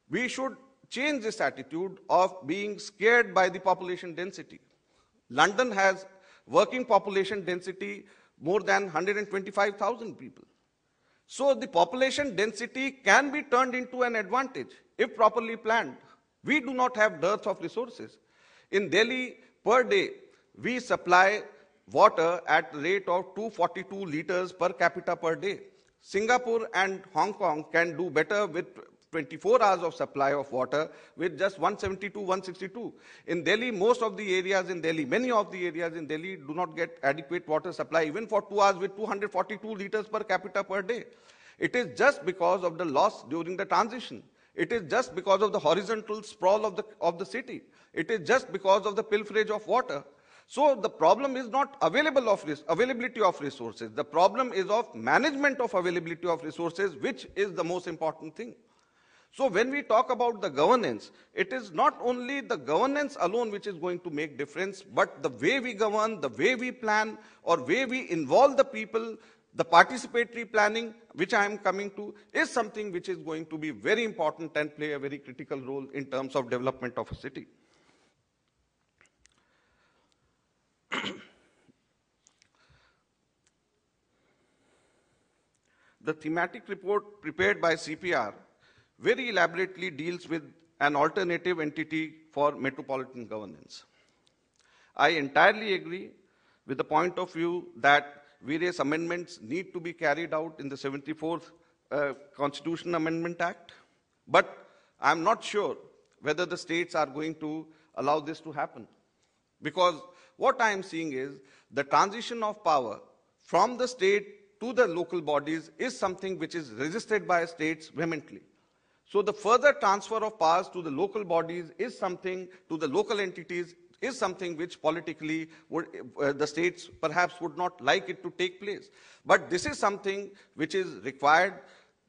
We should change this attitude of being scared by the population density. London has working population density more than 125,000 people. So the population density can be turned into an advantage if properly planned. We do not have dearth of resources. In Delhi, per day, we supply water at the rate of 242 liters per capita per day. Singapore and Hong Kong can do better with 24 hours of supply of water with just 172, 162. In Delhi, most of the areas in Delhi, many of the areas in Delhi do not get adequate water supply even for 2 hours with 242 liters per capita per day. It is just because of the loss during the transition. It is just because of the horizontal sprawl of the city. It is just because of the pilferage of water. So the problem is not availability of resources. The problem is of management of availability of resources, which is the most important thing. So when we talk about the governance, it is not only the governance alone which is going to make difference, but the way we govern, the way we plan, or way we involve the people, the participatory planning, which I am coming to, is something which is going to be very important and play a very critical role in terms of development of a city. The thematic report prepared by CPR very elaborately deals with an alternative entity for metropolitan governance. I entirely agree with the point of view that various amendments need to be carried out in the 74th Constitution Amendment Act, but I'm not sure whether the states are going to allow this to happen. Because what I am seeing is the transition of power from the state to the local bodies is something which is resisted by states vehemently. So the further transfer of powers to the local bodies is something, to the local entities, is something which politically the states perhaps would not like it to take place. But this is something which is required.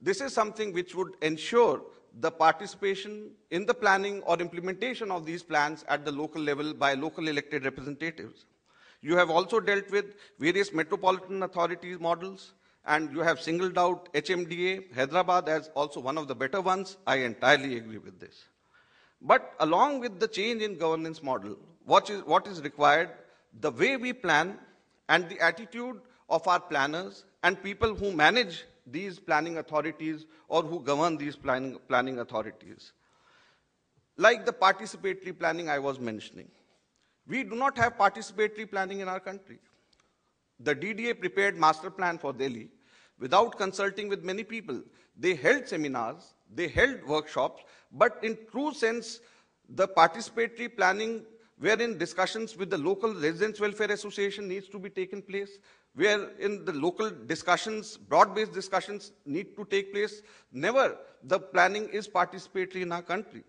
This is something which would ensure the participation in the planning or implementation of these plans at the local level by local elected representatives. You have also dealt with various metropolitan authorities models, and you have singled out HMDA, Hyderabad, as also one of the better ones. I entirely agree with this. But along with the change in governance model, what is required, the way we plan and the attitude of our planners and people who manage these planning authorities or who govern these planning authorities. Like the participatory planning I was mentioning. We do not have participatory planning in our country. The DDA prepared master plan for Delhi without consulting with many people. They held seminars, they held workshops, but in true sense, the participatory planning wherein discussions with the local residents welfare association needs to be taken place, where in the local discussions, broad-based discussions need to take place. Never the planning is participatory in our country.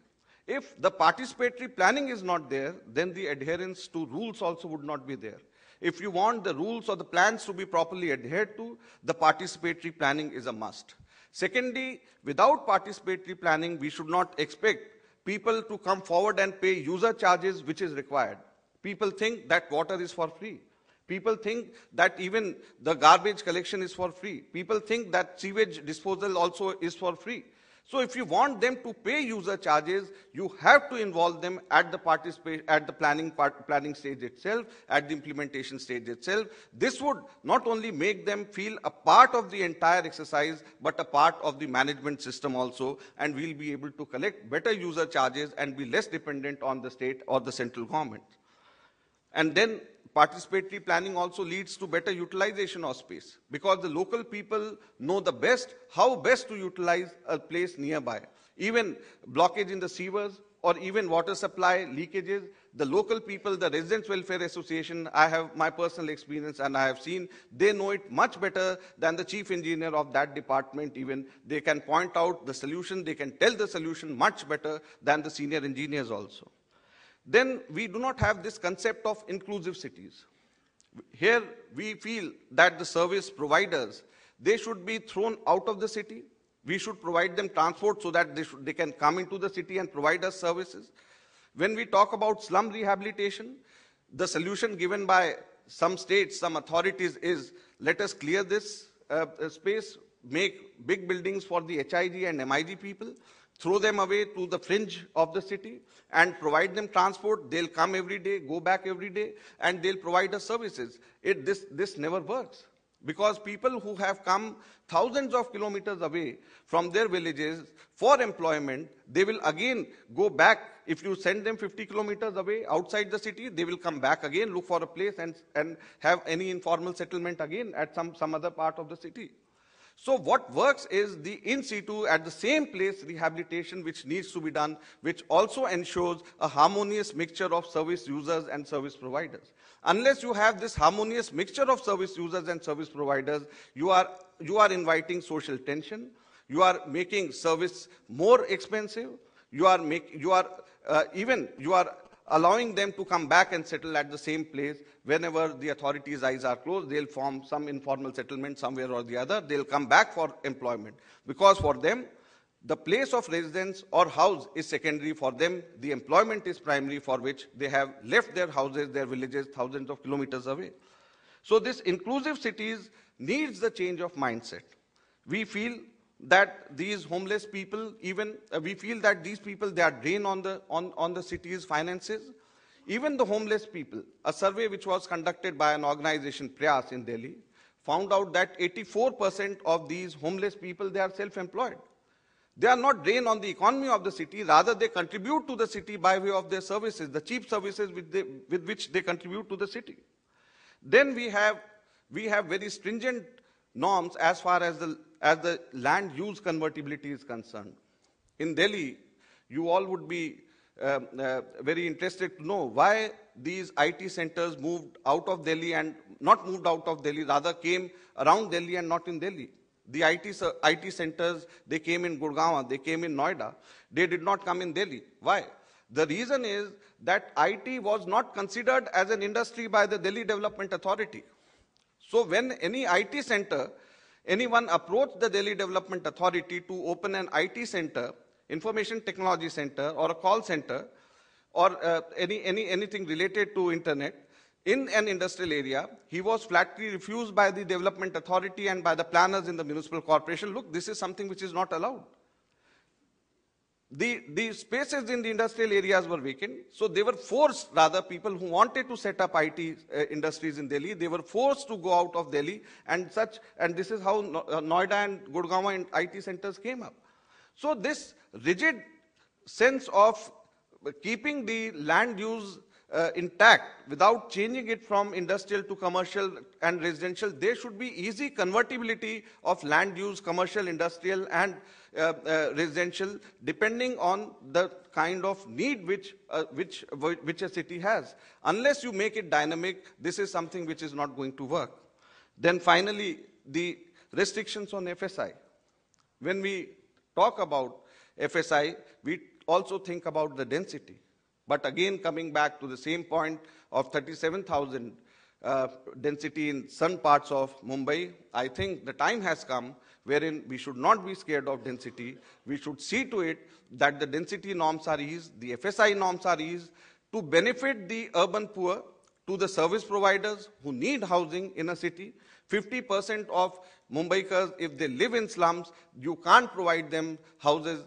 If the participatory planning is not there, then the adherence to rules also would not be there. If you want the rules or the plans to be properly adhered to, the participatory planning is a must. Secondly, without participatory planning, we should not expect people to come forward and pay user charges, which is required. People think that water is for free. People think that even the garbage collection is for free. People think that sewage disposal also is for free. So if you want them to pay user charges, you have to involve them at the planning stage itself, at the implementation stage itself. This would not only make them feel a part of the entire exercise, but a part of the management system also, and we'll be able to collect better user charges and be less dependent on the state or the central government. And then participatory planning also leads to better utilization of space, because the local people know the best, how best to utilize a place nearby. Even blockage in the sewers or even water supply leakages, the local people, the Residents Welfare Association, I have my personal experience and I have seen, they know it much better than the chief engineer of that department even. They can point out the solution, they can tell the solution much better than the senior engineers also. Then we do not have this concept of inclusive cities. Here we feel that the service providers, they should be thrown out of the city. We should provide them transport so that they can come into the city and provide us services. When we talk about slum rehabilitation, the solution given by some states, some authorities is, let us clear this space, make big buildings for the HIG and MIG people, throw them away to the fringe of the city and provide them transport. They'll come every day, go back every day, and they'll provide us services. This never works, because people who have come thousands of kilometers away from their villages for employment, they will again go back. If you send them 50 kilometers away outside the city, they will come back again, look for a place and have any informal settlement again at some other part of the city. So what works is the in situ, at the same place, rehabilitation which needs to be done, which also ensures a harmonious mixture of service users and service providers. Unless you have this harmonious mixture of service users and service providers, you are inviting social tension, you are making service more expensive, you are allowing them to come back and settle at the same place. Whenever the authorities' eyes are closed, they'll form some informal settlement somewhere or the other. They'll come back for employment. Because for them, the place of residence or house is secondary. For them, the employment is primary, for which they have left their houses, their villages, thousands of kilometers away. So this inclusive cities needs the change of mindset. We feel that these homeless people, we feel that these people, they are drain on the city's finances. Even the homeless people, a survey which was conducted by an organization, Prayas in Delhi, found out that 84% of these homeless people, they are self-employed. They are not drain on the economy of the city, rather they contribute to the city by way of their services, the cheap services with which they contribute to the city. Then we have very stringent norms as far as the land use convertibility is concerned. In Delhi, you all would be very interested to know why these IT centers moved out of Delhi and not moved out of Delhi, rather came around Delhi and not in Delhi. The IT centers, they came in Gurgaon, they came in Noida. They did not come in Delhi. Why? The reason is that IT was not considered as an industry by the Delhi Development Authority. So when any IT center, anyone approached the Delhi Development Authority to open an IT center, information technology center, or a call center, or anything related to internet in an industrial area, he was flatly refused by the development authority and by the planners in the municipal corporation. Look, this is something which is not allowed. The spaces in the industrial areas were vacant, so they were forced, rather people who wanted to set up IT industries in Delhi, they were forced to go out of Delhi, and this is how Noida and Gurgaon and IT centers came up. So this rigid sense of keeping the land use intact without changing it from industrial to commercial and residential. There should be easy convertibility of land use, commercial, industrial and residential, depending on the kind of need which a city has. Unless you make it dynamic, this is something which is not going to work. Then finally, the restrictions on FSI. When we talk about FSI, we also think about the density. But again, coming back to the same point of 37,000 density in some parts of Mumbai, I think the time has come wherein we should not be scared of density. We should see to it that the density norms are eased, the FSI norms are eased, to benefit the urban poor, to the service providers who need housing in a city. 50% of Mumbaikars, if they live in slums, you can't provide them houses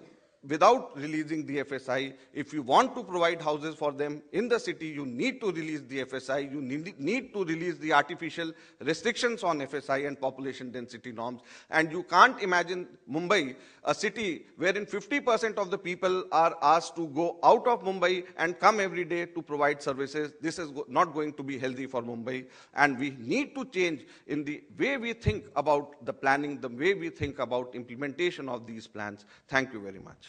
without releasing the FSI. If you want to provide houses for them in the city, you need to release the FSI. You need to release the artificial restrictions on FSI and population density norms. And you can't imagine Mumbai, a city wherein 50% of the people are asked to go out of Mumbai and come every day to provide services. This is not going to be healthy for Mumbai. And we need to change in the way we think about the planning, the way we think about implementation of these plans. Thank you very much.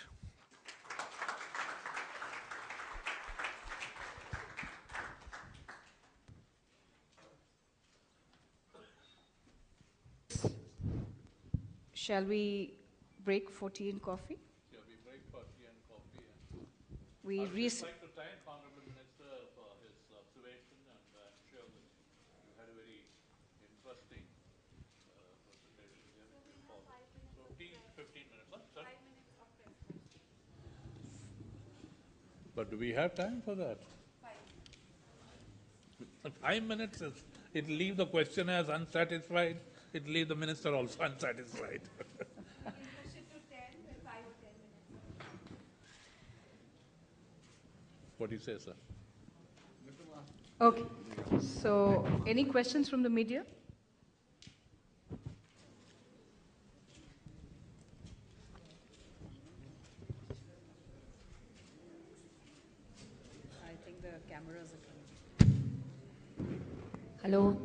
Shall we break for tea and coffee? Shall we break for tea and coffee? We I would like to thank Honorable Minister for his observation, and I'm sure that you had a very interesting presentation here. So tea, 15 minutes. What? Sorry? 5 minutes of questions. But do we have time for that? 5 minutes. It'll leave the questioner as unsatisfied. It'll leave the minister also unsatisfied. What do you say, sir? Okay. So, any questions from the media? I think the cameras are coming. Hello.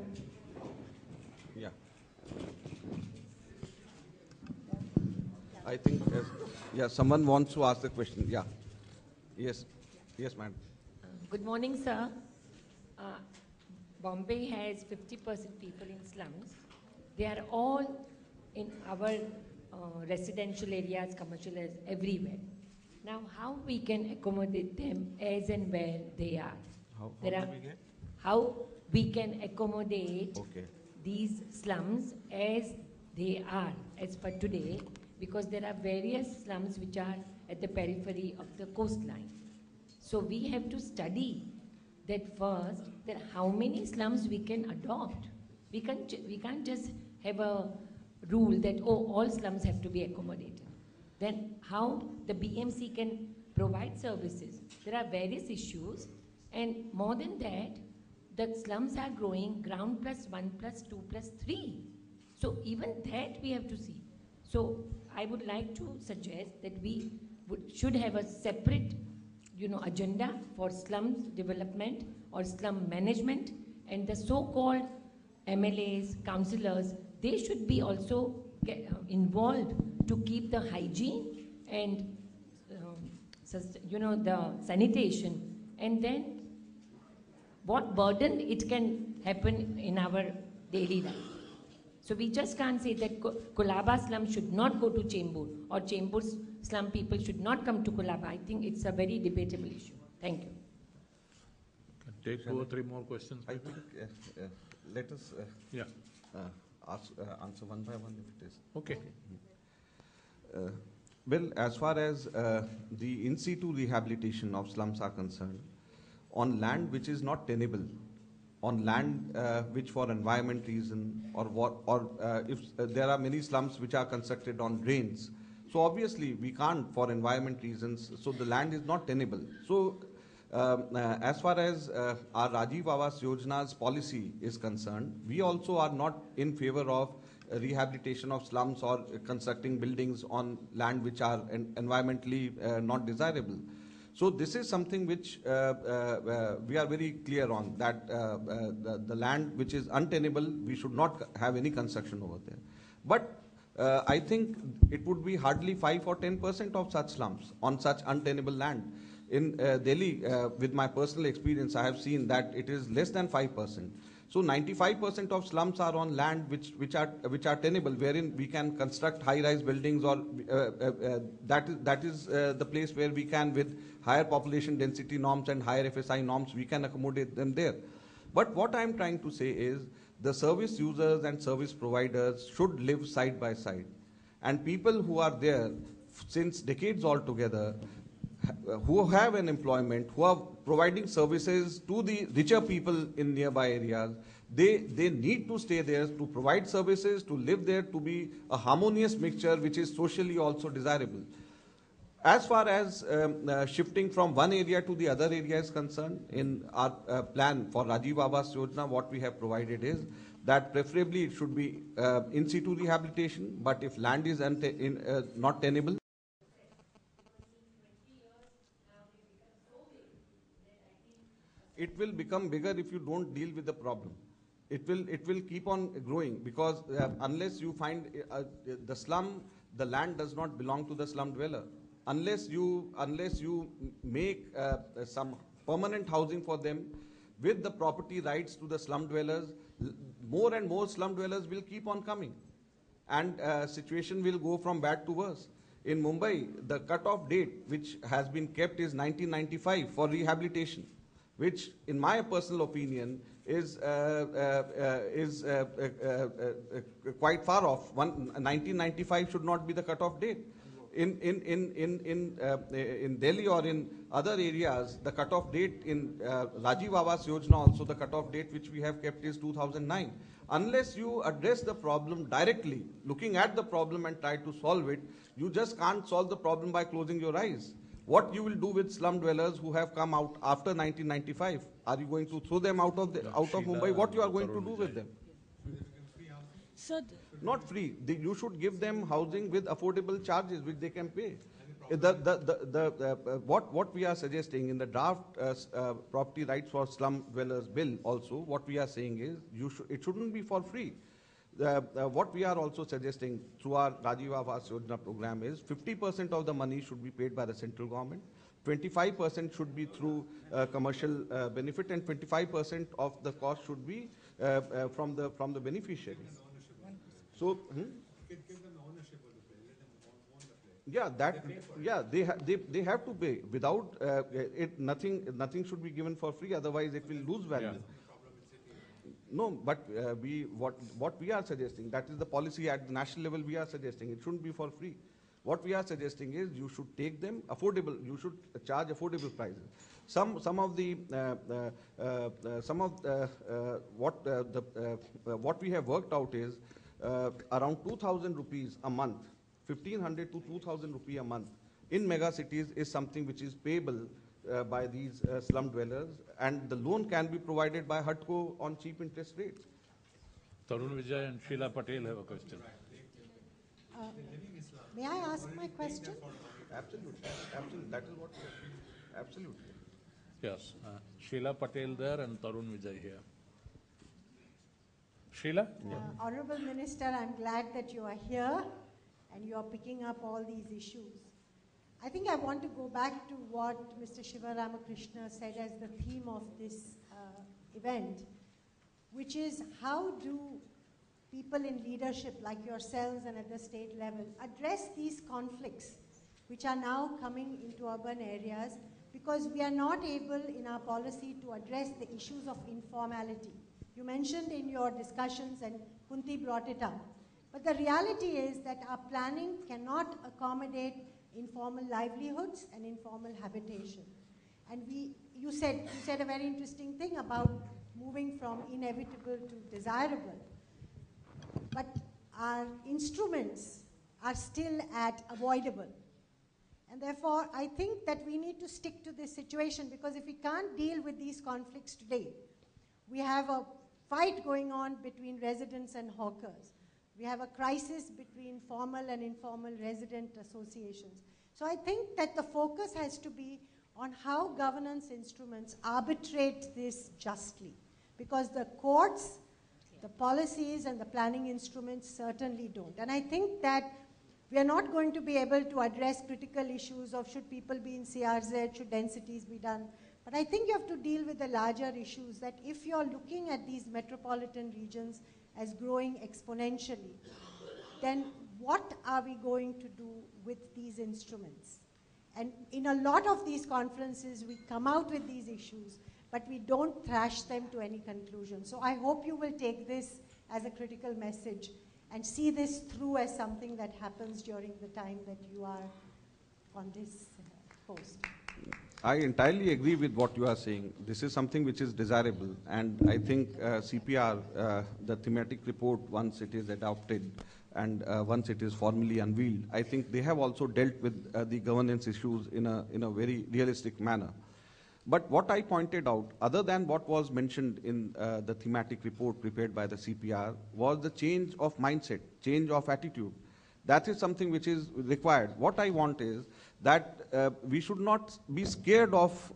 Yeah. I think, yeah, someone wants to ask the question. Yeah. Yes. Yes, madam. Good morning, sir. Bombay has 50% people in slums. They are all in our residential areas, commercial areas, everywhere. Now, how we can accommodate them as and where they are? How we can accommodate these slums as they are, as per today, because there are various slums which are at the periphery of the coastline. So we have to study that first, that how many slums we can adopt. We can't just have a rule that, oh, all slums have to be accommodated. Then how the BMC can provide services. There are various issues, and more than that, the slums are growing ground plus 1 plus 2 plus 3. So even that we have to see. So I would like to suggest that we should have a separate agenda for slums development or slum management, and the so-called MLAs, councillors, they should be also involved to keep the hygiene and the sanitation, and then what burden it can happen in our daily life. So we just can't say that Colaba slum should not go to Chembur, or Chembur's slum people should not come to Colaba. I think it's a very debatable issue. Thank you. Can take 2 or 3 more questions. I think let us answer one by one if it is. Okay. Well, as far as the in situ rehabilitation of slums are concerned, on land which is not tenable, on land which for environment reason, if there are many slums which are constructed on drains, so obviously we can't for environment reasons, so the land is not tenable. So as far as our Rajiv Awas Yojana's policy is concerned, we also are not in favor of rehabilitation of slums or constructing buildings on land which are environmentally not desirable. So this is something which we are very clear on, that the land which is untenable, we should not have any construction over there. But I think it would be hardly 5 or 10% of such slums on such untenable land. In Delhi, with my personal experience, I have seen that it is less than 5%. So 95% of slums are on land which are tenable, wherein we can construct high-rise buildings, or that is the place where we can, with higher population density norms and higher FSI norms, we can accommodate them there. But what I am trying to say is, the service users and service providers should live side by side, and people who are there since decades altogether, who have an employment, who are providing services to the richer people in nearby areas, they need to stay there to provide services, to live there, to be a harmonious mixture which is socially also desirable. As far as shifting from one area to the other area is concerned, in our plan for Rajiv Awas Yojana, what we have provided is that preferably it should be in situ rehabilitation, but if land is not tenable, it will become bigger if you don't deal with the problem. It will keep on growing, because unless you find the slum, the land does not belong to the slum dweller. Unless you make some permanent housing for them with the property rights to the slum dwellers, more and more slum dwellers will keep on coming, and situation will go from bad to worse. In Mumbai, the cut-off date which has been kept is 1995 for rehabilitation, which, in my personal opinion, is quite far off. 1995 should not be the cut-off date. In Delhi or in other areas, the cut-off date in Rajiv Awas Yojana also, the cut-off date which we have kept is 2009. Unless you address the problem directly, looking at the problem and try to solve it, you just can't solve the problem by closing your eyes. What you will do with slum dwellers who have come out after 1995? Are you going to throw them out of Mumbai? What you are going to do with them? So not free. You should give them housing with affordable charges which they can pay. What we are suggesting in the draft property rights for slum dwellers bill also, what we are saying is it shouldn't be for free. What we are also suggesting through our Rajiv Awas Yojana program is 50% of the money should be paid by the central government, 25% should be through commercial benefit, and 25% of the cost should be from the beneficiaries. So, they have to pay. Without it, nothing should be given for free. Otherwise, it will lose value. Yeah. No, but what we are suggesting, that is the policy at the national level. We are suggesting it shouldn't be for free. What we are suggesting is you should take them affordable. You should charge affordable prices. What we have worked out is around 2,000 rupees a month, 1,500 to 2,000 rupees a month in mega cities is something which is payable by these slum dwellers, and the loan can be provided by HUDCO on cheap interest rates. Tarun Vijay and Sheila Patel have a question. May I ask my question? Absolutely. That is what. Absolutely. Yes, Sheila Patel there and Tarun Vijay here. Sheila? Honorable Minister, I'm glad that you are here and you are picking up all these issues. I think I want to go back to what Mr. Shiva Ramakrishna said as the theme of this event, which is how do people in leadership like yourselves and at the state level address these conflicts which are now coming into urban areas, because we are not able in our policy to address the issues of informality. You mentioned in your discussions, and Kunti brought it up, but the reality is that our planning cannot accommodate informal livelihoods and informal habitation. And you said a very interesting thing about moving from inevitable to desirable. But our instruments are still at avoidable. And therefore, I think that we need to stick to this situation, because if we can't deal with these conflicts today, we have a fight going on between residents and hawkers. We have a crisis between formal and informal resident associations. So I think that the focus has to be on how governance instruments arbitrate this justly. Because the courts, the policies, and the planning instruments certainly don't. And I think that we are not going to be able to address critical issues of should people be in CRZ, should densities be done. But I think you have to deal with the larger issues that if you're looking at these metropolitan regions as growing exponentially, then what are we going to do with these instruments? And in a lot of these conferences, we come out with these issues, but we don't thrash them to any conclusion. So I hope you will take this as a critical message and see this through as something that happens during the time that you are on this post. I entirely agree with what you are saying. This is something which is desirable, and I think CPR, the thematic report, once it is adopted and once it is formally unveiled, I think they have also dealt with the governance issues in a very realistic manner. But what I pointed out, other than what was mentioned in the thematic report prepared by the CPR, was the change of mindset, change of attitude. That is something which is required. What I want is that we should not be scared of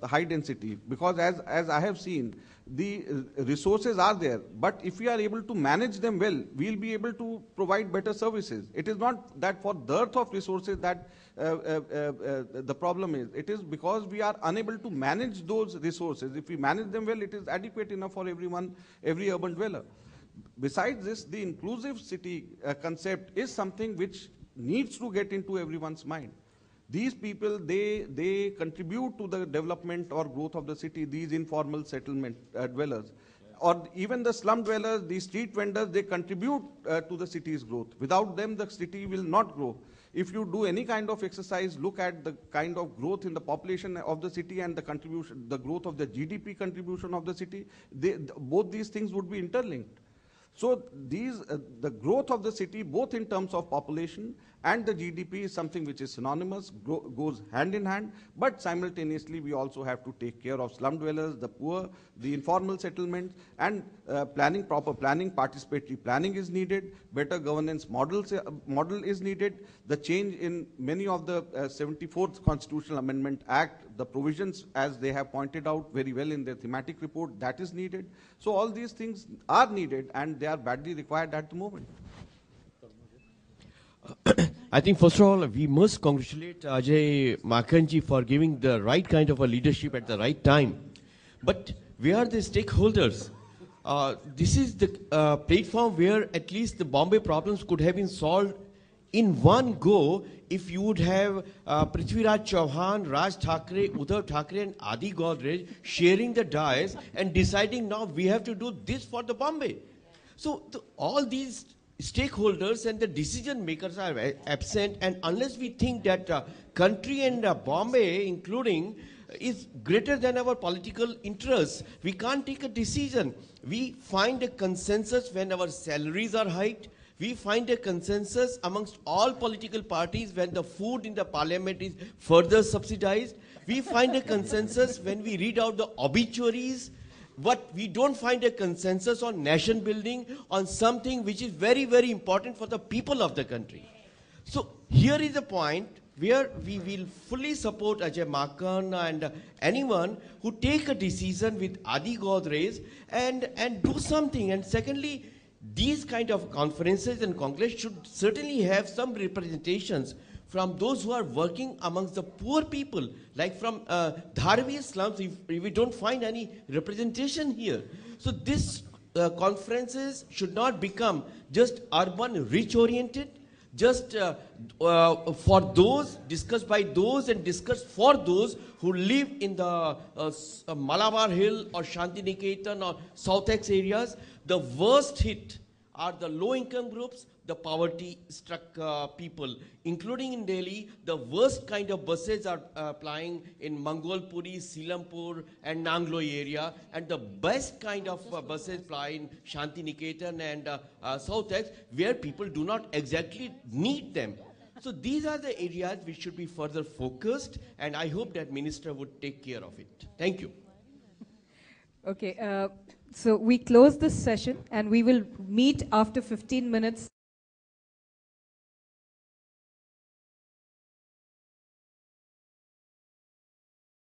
high density, because as I have seen, the resources are there, but if we are able to manage them well, we'll be able to provide better services. It is not that for dearth of resources that the problem is. It is because we are unable to manage those resources. If we manage them well, it is adequate enough for everyone, every urban dweller. Besides this, the inclusive city concept is something which needs to get into everyone's mind. These people, they contribute to the development or growth of the city, these informal settlement dwellers. Or even the slum dwellers, the street vendors, they contribute to the city's growth. Without them, the city will not grow. If you do any kind of exercise, look at the kind of growth in the population of the city and the contribution, the growth of the GDP contribution of the city, both these things would be interlinked. So the growth of the city, both in terms of population and the GDP, is something which is synonymous, goes hand in hand, but simultaneously we also have to take care of slum dwellers, the poor, the informal settlements, and proper planning, participatory planning is needed, better governance model is needed, the change in many of the 74th Constitutional Amendment Act, the provisions, as they have pointed out very well in their thematic report, that is needed. So all these things are needed, and they are badly required at the moment. I think, first of all, we must congratulate Ajay Makhanji for giving the right kind of a leadership at the right time. But where are the stakeholders? This is the platform where at least the Bombay problems could have been solved in one go if you would have Prithviraj Chauhan, Raj Thackeray, Uddhav Thackeray, and Adi Godrej sharing the dais and deciding now we have to do this for the Bombay. So all these stakeholders and the decision makers are absent, and unless we think that country and Bombay, including, is greater than our political interests, we can't take a decision. We find a consensus when our salaries are hiked. We find a consensus amongst all political parties when the food in the parliament is further subsidized. We find a consensus when we read out the obituaries. But we don't find a consensus on nation building, on something which is very, very important for the people of the country. So here is a point where we will fully support Ajay Makhan and anyone who take a decision with Adi Godrej and do something. And secondly, these kind of conferences and congress should certainly have some representations from those who are working amongst the poor people, like from Dharvi slums. We don't find any representation here. So this conferences should not become just urban rich oriented, just for those, discussed by those and discussed for those who live in the Malabar Hill or Shantiniketan or Southex areas. The worst hit are the low income groups, the poverty-struck people, including in Delhi. The worst kind of buses are plying in Mangolpuri, Silampur, and Nangloi area, and the best kind of buses ply in Shantiniketan and Southex, where people do not exactly need them. So these are the areas which should be further focused, and I hope that Minister would take care of it. Thank you. Okay, so we close this session, and we will meet after 15 minutes.